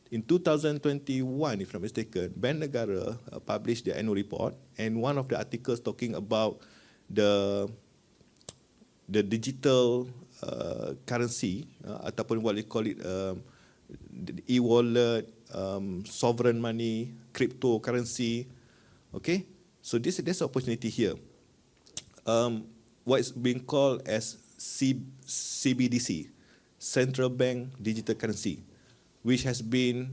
In 2021, if I'm not mistaken, Bank Negara published their annual report, and one of the articles talking about the digital currency ataupun what we call it e-wallet, sovereign money, cryptocurrency. Okay, so there's an opportunity here. What is being called as CBDC, Central Bank Digital Currency, which has been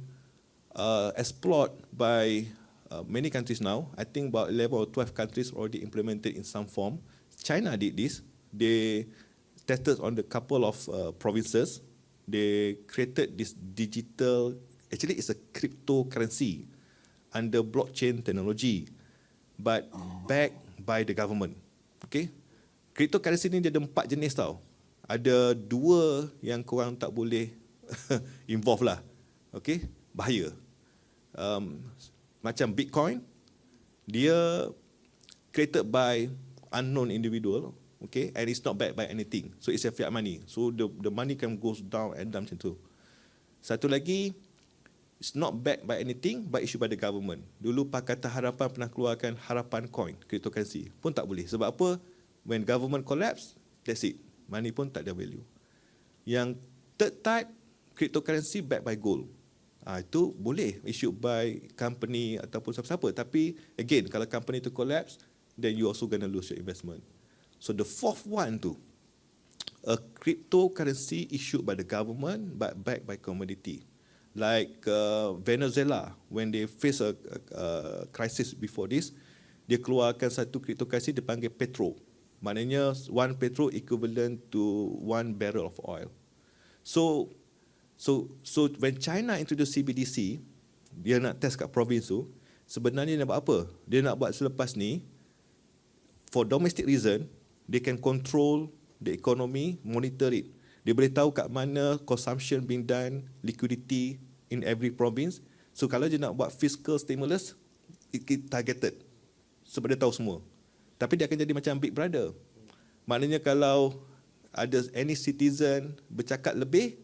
explored by many countries now. I think about 11 or 12 countries already implemented in some form. China did this. They tested on the couple of provinces. They created this digital, actually it's a cryptocurrency under blockchain technology, but backed by the government. Okay, cryptocurrency ni dia ada 4 jenis tau. Ada 2 yang korang tak boleh involve lah. Okay, bahaya. Macam Bitcoin, dia created by unknown individual, okay, and it's not backed by anything. So it's a fiat money. So the money can goes down and down macam tu. Satu lagi, it's not backed by anything but issued by the government. Dulu Pakatan Harapan pernah keluarkan Harapan Coin, cryptocurrency. Pun tak boleh. Sebab apa? When government collapse, that's it. Money pun tak ada value. Yang third type, cryptocurrency backed by gold. Itu boleh issued by company ataupun siapa-siapa. Tapi again, kalau company tu collapse, then you also gonna lose your investment. So the fourth one tu, a cryptocurrency issued by the government but backed by commodity. Like Venezuela, when they face a crisis before this, dia keluarkan satu cryptocurrency dipanggil petro. Maknanya one petro equivalent to 1 barrel of oil. So when China introduce CBDC, dia nak test kat province tu, sebenarnya dia nak buat apa? Dia nak buat selepas ni, for domestic reason, they can control the economy, monitor it. Dia boleh tahu kat mana consumption being done, liquidity in every province. So kalau dia nak buat fiscal stimulus, it targeted. Sebab dia tahu semua. Tapi dia akan jadi macam Big Brother. Maknanya kalau ada any citizen bercakap lebih,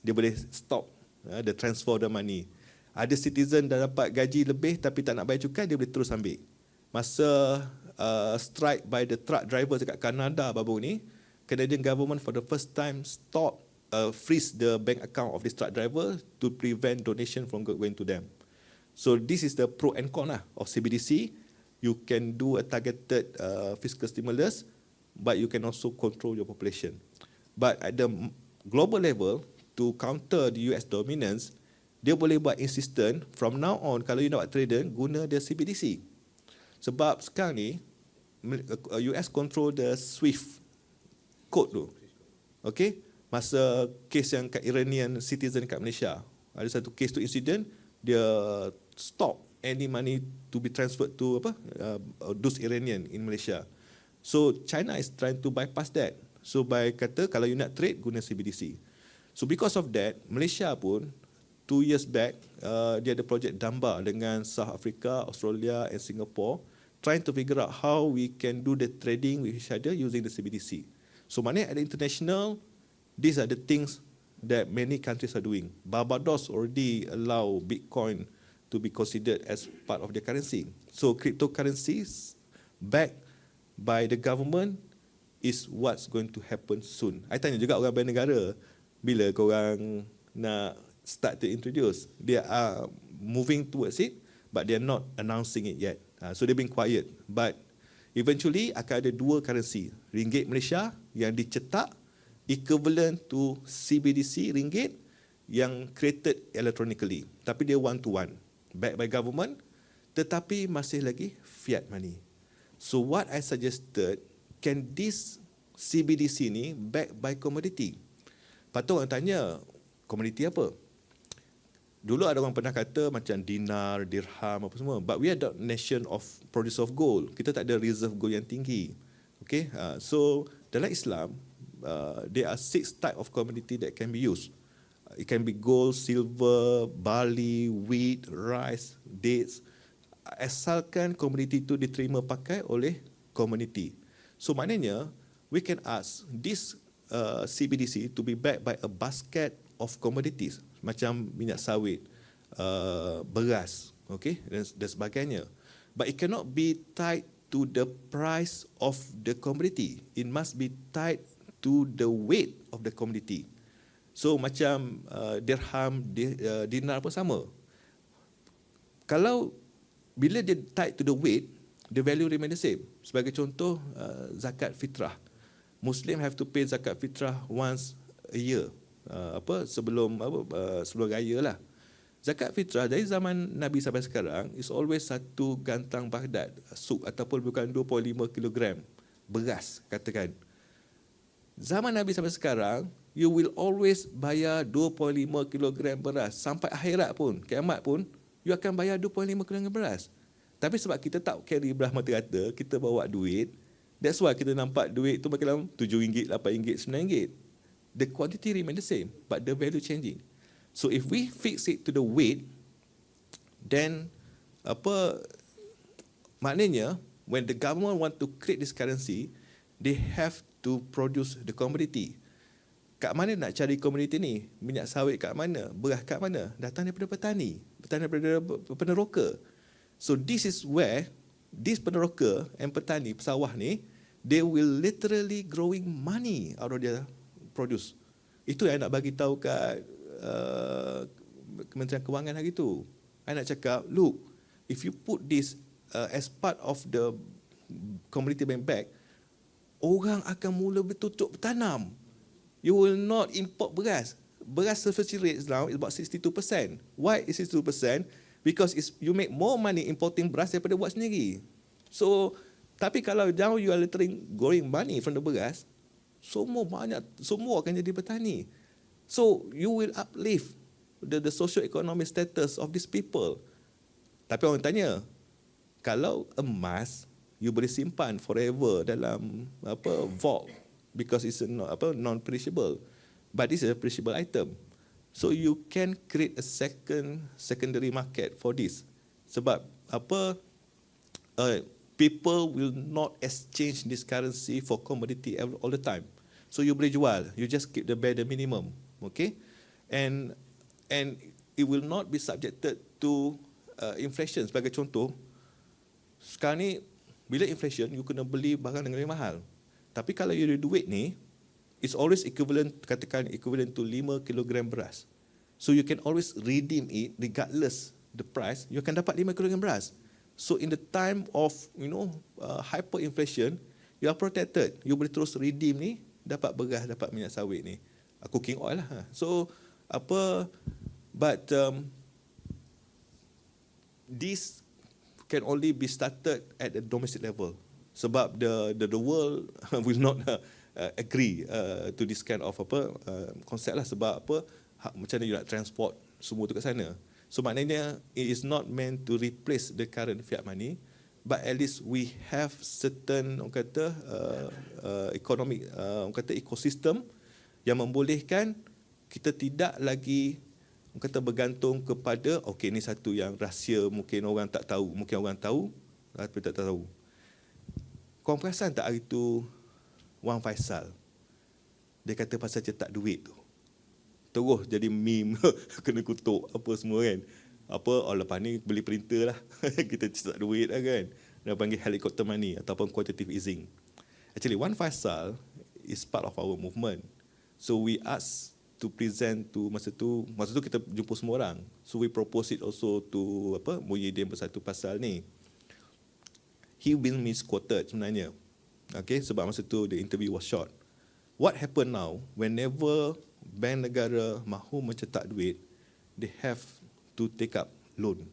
dia boleh stop the transfer the money. Ada citizen dah dapat gaji lebih tapi tak nak bayar cukai, dia boleh terus ambil. Masa strike by the truck drivers dekat Kanada baru ni, Canadian government for the first time freeze the bank account of this truck driver to prevent donation from going to them. So this is the pro and con of CBDC. You can do a targeted fiscal stimulus, but you can also control your population. But at the global level, to counter the US dominance, dia boleh buat insistent from now on, kalau you nak buat trader, guna the CBDC. Sebab sekarang ni, US control the SWIFT code tu. Okay? Masa kes yang kat Iranian citizen kat Malaysia, ada satu kes tu incident, dia stop any money to be transferred to those Iranian in Malaysia. So China is trying to bypass that. So by kata kalau you nak trade, guna CBDC. So because of that, Malaysia pun 2 years back, dia ada projek Damba dengan South Africa, Australia and Singapore, trying to figure out how we can do the trading with each other using the CBDC. So maknanya at the international, these are the things that many countries are doing. Barbados already allow Bitcoin to be considered as part of their currency. So cryptocurrencies backed by the government is what's going to happen soon. I tanya juga orang bernegara, bila korang nak start to introduce? They are moving towards it, but they are not announcing it yet. So they've been quiet. But eventually akan ada 2 currency. Ringgit Malaysia yang dicetak equivalent to CBDC ringgit yang created electronically. Tapi dia one to one. Backed by government, tetapi masih lagi fiat money. So what I suggested, can this CBDC ni backed by commodity? Patut orang tanya, commodity apa? Dulu ada orang pernah kata macam dinar, dirham apa semua. But we are the nation of producer of gold. Kita tak ada reserve gold yang tinggi. Okay, so dalam Islam, there are 6 type of commodity that can be used. It can be gold, silver, barley, wheat, rice, dates. Asalkan komoditi itu diterima pakai oleh community. So maknanya, we can ask this CBDC to be backed by a basket of commodities. Macam minyak sawit, beras, okay, dan sebagainya. But it cannot be tied to the price of the commodity. It must be tied to the weight of the commodity. So macam dirham, dinar pun sama. Kalau bila dia tied to the weight, the value remain the same. Sebagai contoh, zakat fitrah. Muslim have to pay zakat fitrah once a year. Sebelum raya lah. Zakat fitrah dari zaman Nabi sampai sekarang is always satu gantang Baghdad, suk ataupun bukan 2.5 kg beras katakan. Zaman Nabi sampai sekarang, you will always bayar 2.5 kg beras sampai akhirat pun, kiamat pun, you akan bayar 2.5 kg beras. Tapi sebab kita tak carry beras mata-rata, kita bawa duit, that's why kita nampak duit tu makin lama RM7, RM8, RM9. The quantity remain the same, but the value changing. So if we fix it to the weight, then maknanya when the government want to create this currency, they have to produce the commodity. Kat mana nak cari commodity ni? Minyak sawit kat mana? Beras kat mana? Datang daripada petani, daripada peneroka. So this is where this peneroka and petani pesawah ni, they will literally growing money out of their produce. Itu yang nak bagi tahu kat Kementerian Kewangan hari tu. I nak cakap, look, if you put this as part of the community bank bag, orang akan mula bertutup bertanam. You will not import beras. Beras sufficiency rate now is about 62%. Why is 62%? Because you make more money importing beras daripada buat sendiri. So, tapi kalau now you are literally growing money from the beras, semua akan jadi petani. So you will uplift the socio-economic status of these people. Tapi orang tanya, kalau emas you boleh simpan forever dalam vault because it's non-perishable, but this is a perishable item. So you can create a secondary market for this. Sebab people will not exchange this currency for commodity all the time. So you boleh jual, you just keep the bare minimum. Okay, and it will not be subjected to inflation. Sebagai contoh, sekarang ni bila inflation, you kena beli barang dengan lebih mahal. Tapi kalau you ada duit ni, it's always equivalent to 5 kg beras. So you can always redeem it regardless the price. You akan dapat 5 kg beras. So in the time of hyperinflation, you are protected. You boleh terus redeem ni, dapat beras, dapat minyak sawit ni. Cooking oil lah. So but this can only be started at the domestic level. Sebab the world will not agree to this kind of konsep lah. Sebab macam mana you nak transport semua tu kat sana. So maknanya it is not meant to replace the current fiat money, but at least we have certain economic ecosystem yang membolehkan kita tidak lagi bergantung kepada ni satu yang rahsia, mungkin orang tak tahu, mungkin orang tahu tapi tak tahu. Kau perasan tak hari tu Wan Faisal dia kata pasal cetak duit tu terus jadi meme kena kutuk apa semua kan, lepas ni beli printer lah kita cetak duit lah kan, dia panggil helicopter money ataupun quantitative easing. Actually Wan Faisal is part of our movement. So we asked to present to masa tu kita jumpa semua orang. So we propose it also to Muhyiddin bersatu pasal ni. He been misquoted sebenarnya. Okay, sebab masa tu the interview was short. What happen now, whenever bank negara mahu mencetak duit, they have to take up loan.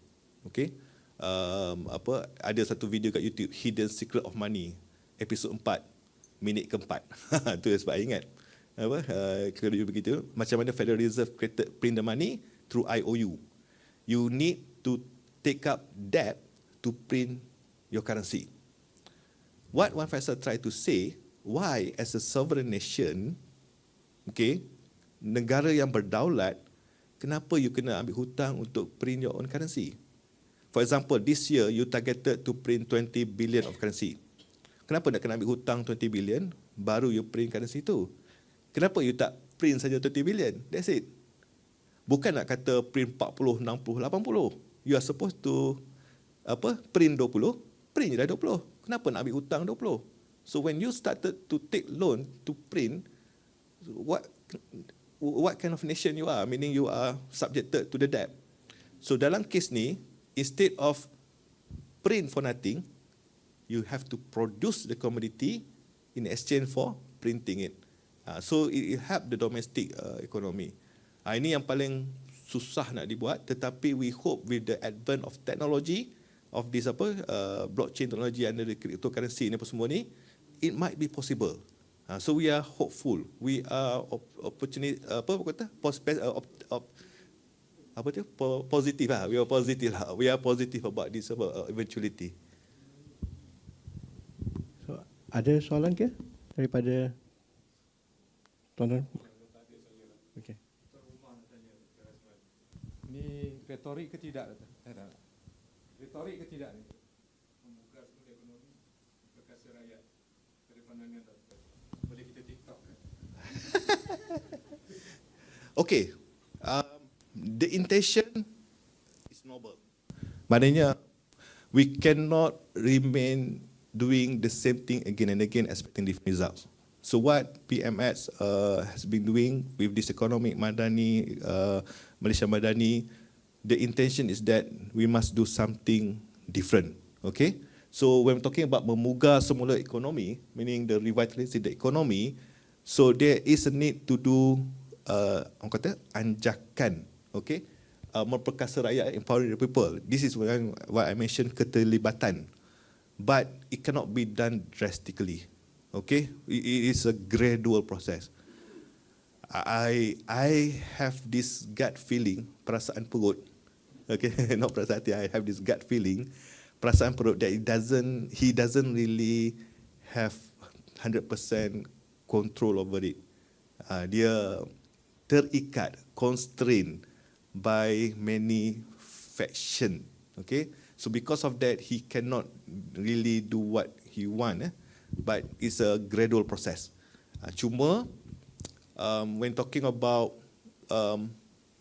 Okay? Ada satu video kat YouTube, Hidden Secret of Money, episod 4, minit keempat. Tu sebab I ingat. Kalau begitu, macam mana Federal Reserve print the money through IOU. You need to take up debt to print your currency. What Wan Faisal tried to say, why as a sovereign nation, okay, negara yang berdaulat, kenapa you kena ambil hutang untuk print your own currency? For example, this year you targeted to print 20 billion of currency. Kenapa nak kena ambil hutang 20 billion baru you print currency tu? Kenapa you tak print saja 20 billion? That's it. Bukan nak kata print 40, 60, 80. You are supposed to print 20, print je dah 20. Kenapa nak ambil hutang 20? So when you started to take loan to print, what kind of nation you are, meaning you are subjected to the debt. So dalam kes ni, instead of print for nothing, you have to produce the commodity in exchange for printing it. So it help the domestic economy. Ini yang paling susah nak dibuat, tetapi we hope with the advent of technology, of this blockchain technology and the cryptocurrency ni apa semua ni, it might be possible. So we are hopeful. We are positive lah. We are positive lah. We are positive about this eventuality. So, ada soalan ke daripada tuan-tuan? Okey. Ini retorik ke tidak? Retorik ke tidak ni? Membuka semula ekonomi, memperkasa rakyat. Dari pandangan doktor. Boleh kita TikTok kan? Okay. The intention is noble. Maknanya, we cannot remain doing the same thing again and again expecting different results. So what PMX has been doing with this Ekonomi Madani, Malaysia Madani, the intention is that we must do something different. Okay? So when we're talking about memugar semula ekonomi, meaning the revitalizing the economy, so there is a need to do orang kata anjakan, okay? Memperkasa rakyat, empowering the people. This is what I mentioned, keterlibatan. But it cannot be done drastically. Okay? It is a gradual process. I have this gut feeling, perasaan perut. Okay, not perasaan hati. I have this gut feeling, perasaan perut that he doesn't really have 100% control over it. Dia terikat, constrained by many faction. Okay, so because of that, he cannot really do what he want. But it's a gradual process. Cuma when talking about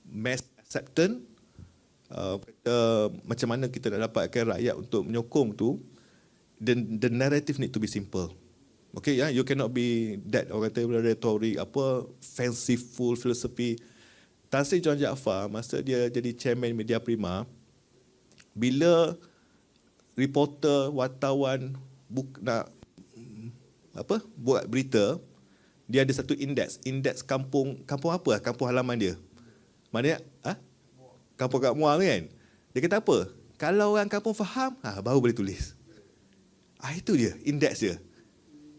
mass acceptance, macam mana kita nak dapatkan rakyat untuk menyokong tu, the narrative need to be simple. Okay, you cannot be that orang kata rhetoric, fanciful philosophy. Tan Sri John Jaafar masa dia jadi chairman Media Prima, bila reporter, wartawan nak buat berita, dia ada satu indeks kampung apa? Kampung halaman dia. Maknanya kampung kat Muar kan. Dia kata apa? Kalau orang kampung faham, baru boleh tulis. Itu dia, indeks dia.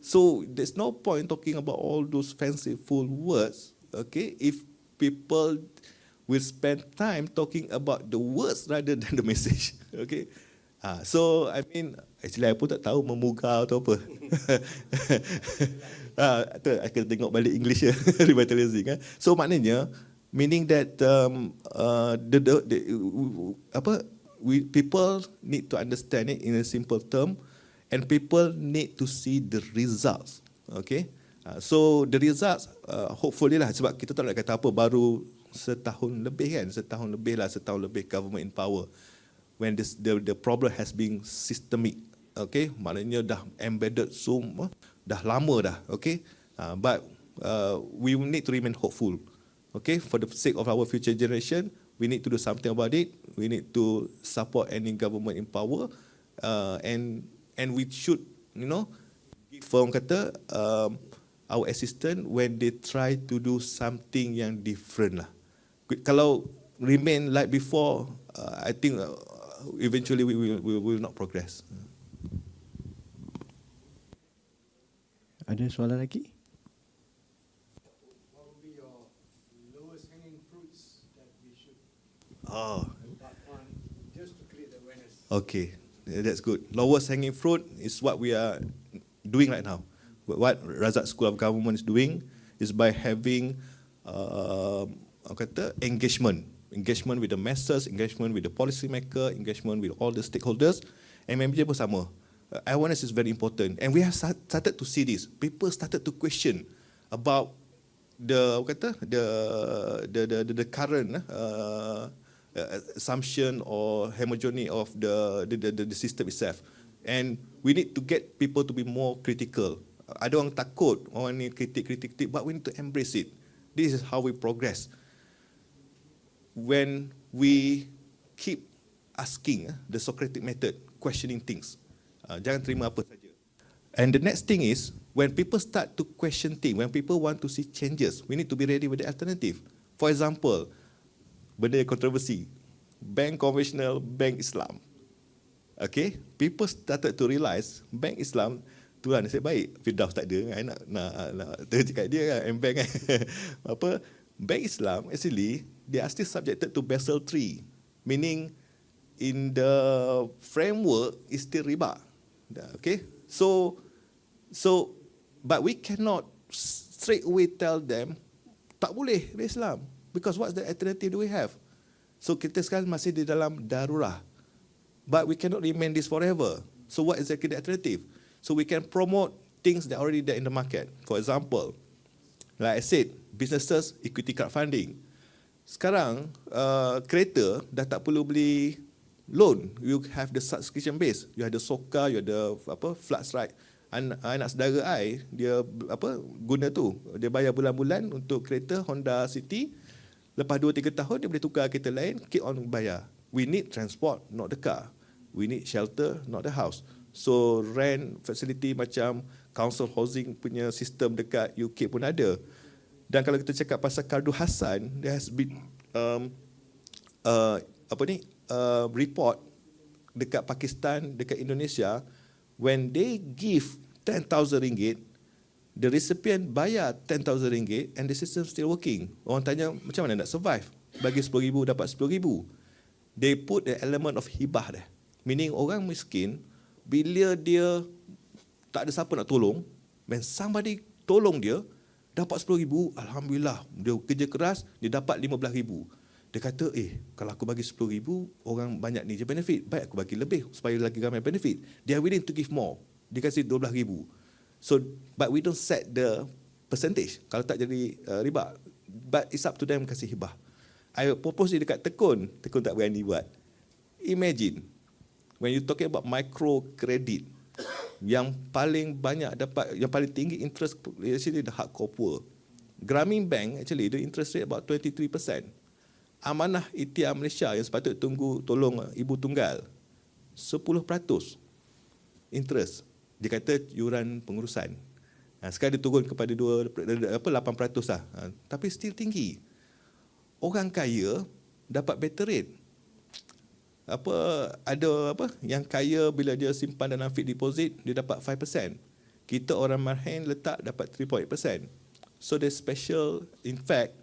So there's no point talking about all those fanciful words, okay, if people will spend time talking about the words rather than the message. Okay. So I mean, actually I pun tak tahu memugar atau apa. I kena tengok balik English ya, revitalizing. So maknanya, meaning that people need to understand it in a simple term, and people need to see the results. Okay, so the results hopefully lah, sebab kita tak nak kata apa, baru setahun lebih government in power, when the problem has been systemic. Okay, maknanya dah embedded dah lama dah. Okay, but we will need to remain hopeful. Okay, for the sake of our future generation, we need to do something about it. We need to support any government in power, and we should, give orang kata our assistance when they try to do something yang different lah. Kalau remain like before, I think eventually we will not progress. Ada soalan lagi? What will be your lowest hanging fruits that we should start on just to create awareness? Okay, that's good. Lowest hanging fruit is what we are doing right now. What Razak School of Government is doing is by having engagement with the masses, engagement with the policy maker, engagement with all the stakeholders, and MMJ pun sama. Awareness is very important, and we have started to see this. People started to question about the current assumption or hegemony of the system itself, and we need to get people to be more critical. Ada orang takut, orang ni kritik, but we need to embrace it. This is how we progress. When we keep asking the Socratic method, questioning things. Jangan terima apa saja. And the next thing is, when people start to question things, when people want to see changes, we need to be ready with the alternative. For example, benda yang kontroversi, bank konvensional, bank Islam. Okay, people started to realise bank Islam tu lah nasib baik. Firdaus tak ada kan, nak cakap dia kan, bank kan. Apa, bank Islam actually they are still subjected to Basel III, meaning in the framework is still riba. Okay, so but we cannot straight away tell them tak boleh Islam, because what's the alternative do we have? So kita sekarang masih di dalam darurah, but we cannot remain this forever. So what is exactly the alternative? So we can promote things that are already there in the market. For example, like I said, businesses equity crowdfunding. Sekarang kereta dah tak perlu beli loan. You have the subscription base. You have the Soka, you have the Flux Ride. Anak saudara I, dia guna tu. Dia bayar bulan-bulan untuk kereta Honda City. Lepas 2-3 tahun dia boleh tukar kereta lain, keep on bayar. We need transport, not the car. We need shelter, not the house. So rent facility macam council housing punya sistem dekat UK pun ada. Dan kalau kita cakap pasal Kardu Hasan, there has been report dekat Pakistan, dekat Indonesia, when they give RM10,000, the recipient bayar RM10,000 and the system still working. Orang tanya macam mana nak survive? Bagi RM10,000 dapat RM10,000. They put the element of hibah there. Meaning orang miskin, bila dia tak ada siapa nak tolong, when somebody tolong dia, dapat RM10,000, Alhamdulillah. Dia kerja keras, dia dapat RM15,000. Dia kata, kalau aku bagi RM10,000, orang banyak ni je benefit. Baik aku bagi lebih supaya lagi ramai benefit. They are willing to give more. Dia kasi RM12,000. So, but we don't set the percentage. Kalau tak jadi riba. But it's up to them kasi hibah. I propose ni dekat Tekun. Tekun tak berani buat. Imagine, when you talking about micro credit, yang paling banyak dapat, yang paling tinggi interest, actually the hardcore poor. Grameen Bank, actually, the interest rate about 23%. Amanah Ikhtiar Malaysia yang sepatut tolong ibu tunggal, 10% interest. Dia kata yuran pengurusan. Sekarang dia turun kepada 8% lah. Tapi still tinggi. Orang kaya dapat better rate. Yang kaya bila dia simpan dalam fixed deposit, dia dapat 5%. Kita orang marhain letak dapat 3.8%. So there's special, in fact,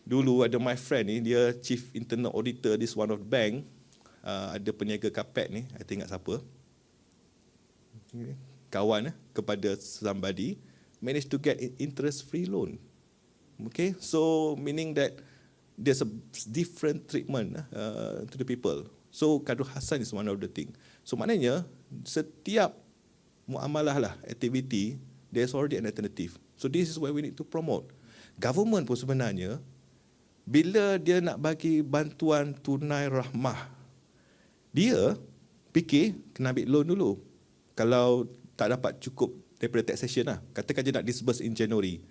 dulu ada my friend ni, dia chief internal auditor this one of the bank, ada peniaga kapet ni, I think ingat siapa, kawan kepada somebody, managed to get interest free loan. Okay, so meaning that there's a different treatment to the people. So Kardu Hasan is one of the thing. So maknanya setiap muamalah lah, activity, there's already an alternative. So this is where we need to promote. Government pun sebenarnya, bila dia nak bagi bantuan tunai rahmah, dia fikir kena ambil loan dulu. Kalau tak dapat cukup daripada taxation lah. Katakan dia nak disburse in January.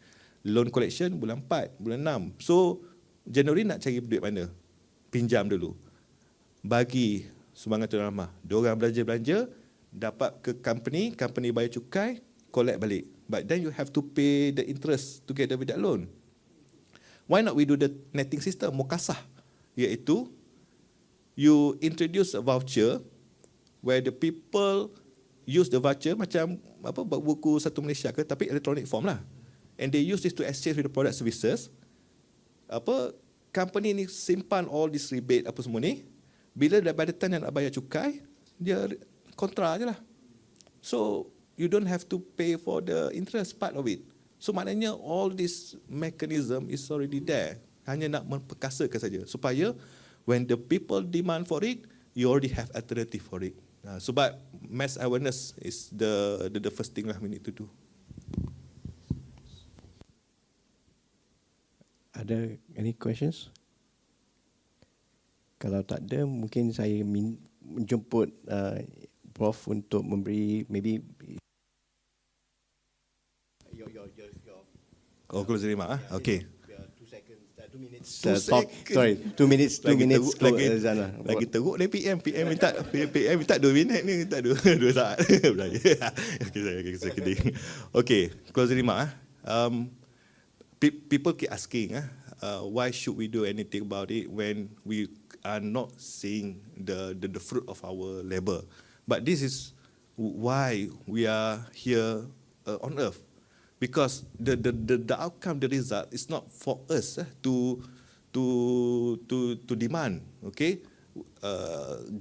Loan collection bulan 4, bulan 6. So, January nak cari duit mana? Pinjam dulu. Bagi sumbangan tunai rahmah. Diorang belanja-belanja, dapat ke company, company bayar cukai, collect balik. But then you have to pay the interest together with that loan. Why not we do the netting system, MEMPERKASA, iaitu you introduce a voucher where the people use the voucher macam buku Satu Malaysia ke, tapi electronic form lah, and they use this to exchange with the product services. Company ni simpan all this rebate apa semua ni, bila by the time nak bayar cukai, dia kontra je lah. So you don't have to pay for the interest part of it. So maknanya all this mechanism is already there. Hanya nak memperkasakan saja supaya when the people demand for it, you already have alternative for it. So but mass awareness is the first thing lah we need to do. Ada any questions? Kalau tak ada, mungkin saya menjemput Prof untuk memberi maybe Oh, closing remark. Okay. 2 seconds, 2 minutes. 2 Talk. seconds. Sorry, 2 minutes. 2 minutes. Lagi teruk ni PM minta 2 minit ni, minta 2 saat. Okay, saya kidding. Okay, closing remark. People keep asking, why should we do anything about it when we are not seeing the fruit of our labor? But this is why we are here on earth, because the outcome, the result is not for us to demand. Okay,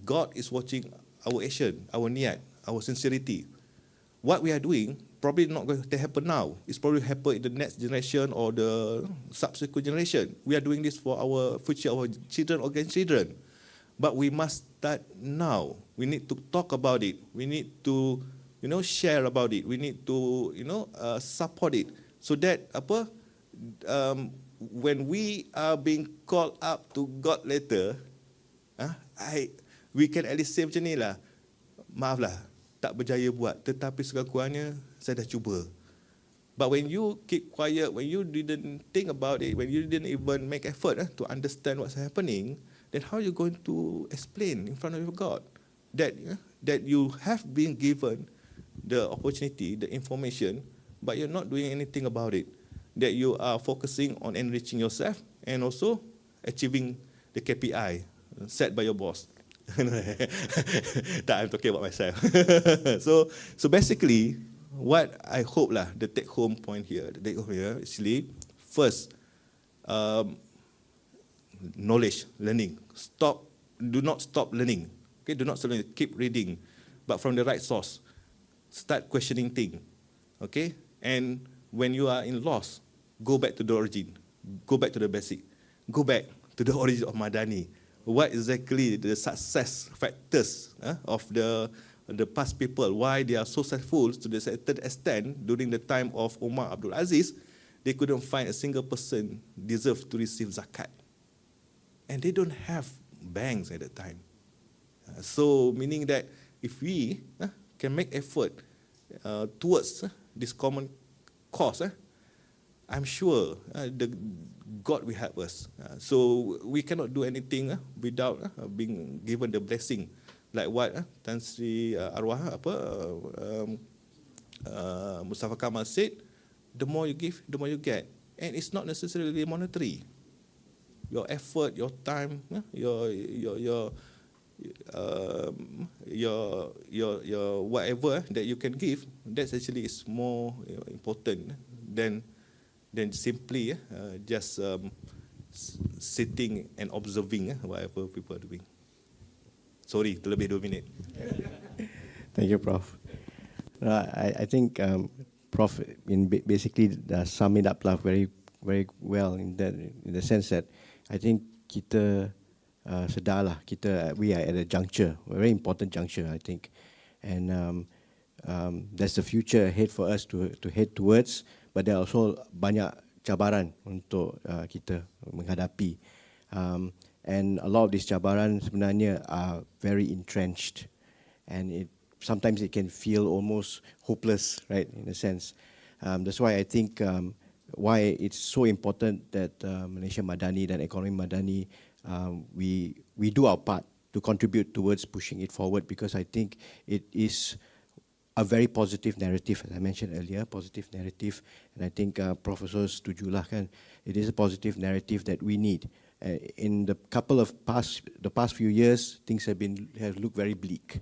God is watching our action, our niat, our sincerity. What we are doing probably not going to happen now. It's probably happen in the next generation or the subsequent generation. We are doing this for our future, our children or grandchildren. But we must start now. We need to talk about it. We need to, share about it. We need to, support it, so that when we are being called up to God later, we can at least say macam ni lah. Maaflah, tak berjaya buat, tetapi sekurang-kurangnya saya dah cuba. But when you keep quiet, when you didn't think about it, when you didn't even make effort to understand what's happening, then how are you going to explain in front of God that you have been given the opportunity, the information, but you're not doing anything about it? That you are focusing on enriching yourself and also achieving the KPI set by your boss. I'm talking about myself. So basically, what I hope lah, the take home point here, actually, first, knowledge, learning. Do not stop learning. Okay, do not stop learning. Keep reading, but from the right source. Start questioning things. Okay, and when you are in loss, go back to the origin. Go back to the basic. Go back to the origin of Madani. What exactly the success factors of the past people? Why they are so successful to the certain extent during the time of Umar Abdul Aziz? They couldn't find a single person deserved to receive zakat. And they don't have banks at that time. So meaning that if we can make effort towards this common cause, I'm sure God will help us. So we cannot do anything without being given the blessing, like what Tan Sri Arwah Mustafa Kamal said, the more you give, the more you get. And it's not necessarily monetary. Your effort, your time, your whatever that you can give, that actually is more important than simply just sitting and observing whatever people are doing. Sorry, terlebih 2 minit. Thank you, Prof. I think Prof basically sum it up very, very well in the sense that I think kita sedarlah, we are at a juncture, a very important juncture, I think, and there's the future ahead for us to head towards. But there are also banyak cabaran untuk kita menghadapi. And a lot of these cabaran sebenarnya are very entrenched. And sometimes it can feel almost hopeless, right, in a sense. That's why I think why it's so important that Malaysia Madani dan Ekonomi Madani, we do our part to contribute towards pushing it forward, because I think it is a very positive narrative, as I mentioned earlier, positive narrative, and I think Professor setujulah kan, it is a positive narrative that we need. In the past few years, things have looked very bleak,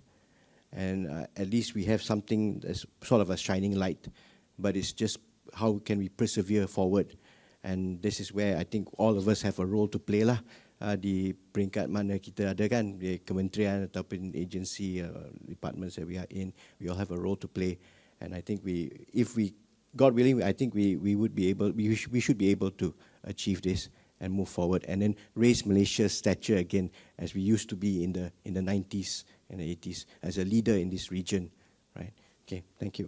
and at least we have something that's sort of a shining light. But it's just how can we persevere forward, and this is where I think all of us have a role to play lah. Di peringkat mana kita ada kan, di kementerian ataupun agency, departments that we are in, we all have a role to play. And I think God willing, I think we should be able to achieve this and move forward, and then raise Malaysia's stature again as we used to be in the 90s and the 80s as a leader in this region, right? Okay, thank you.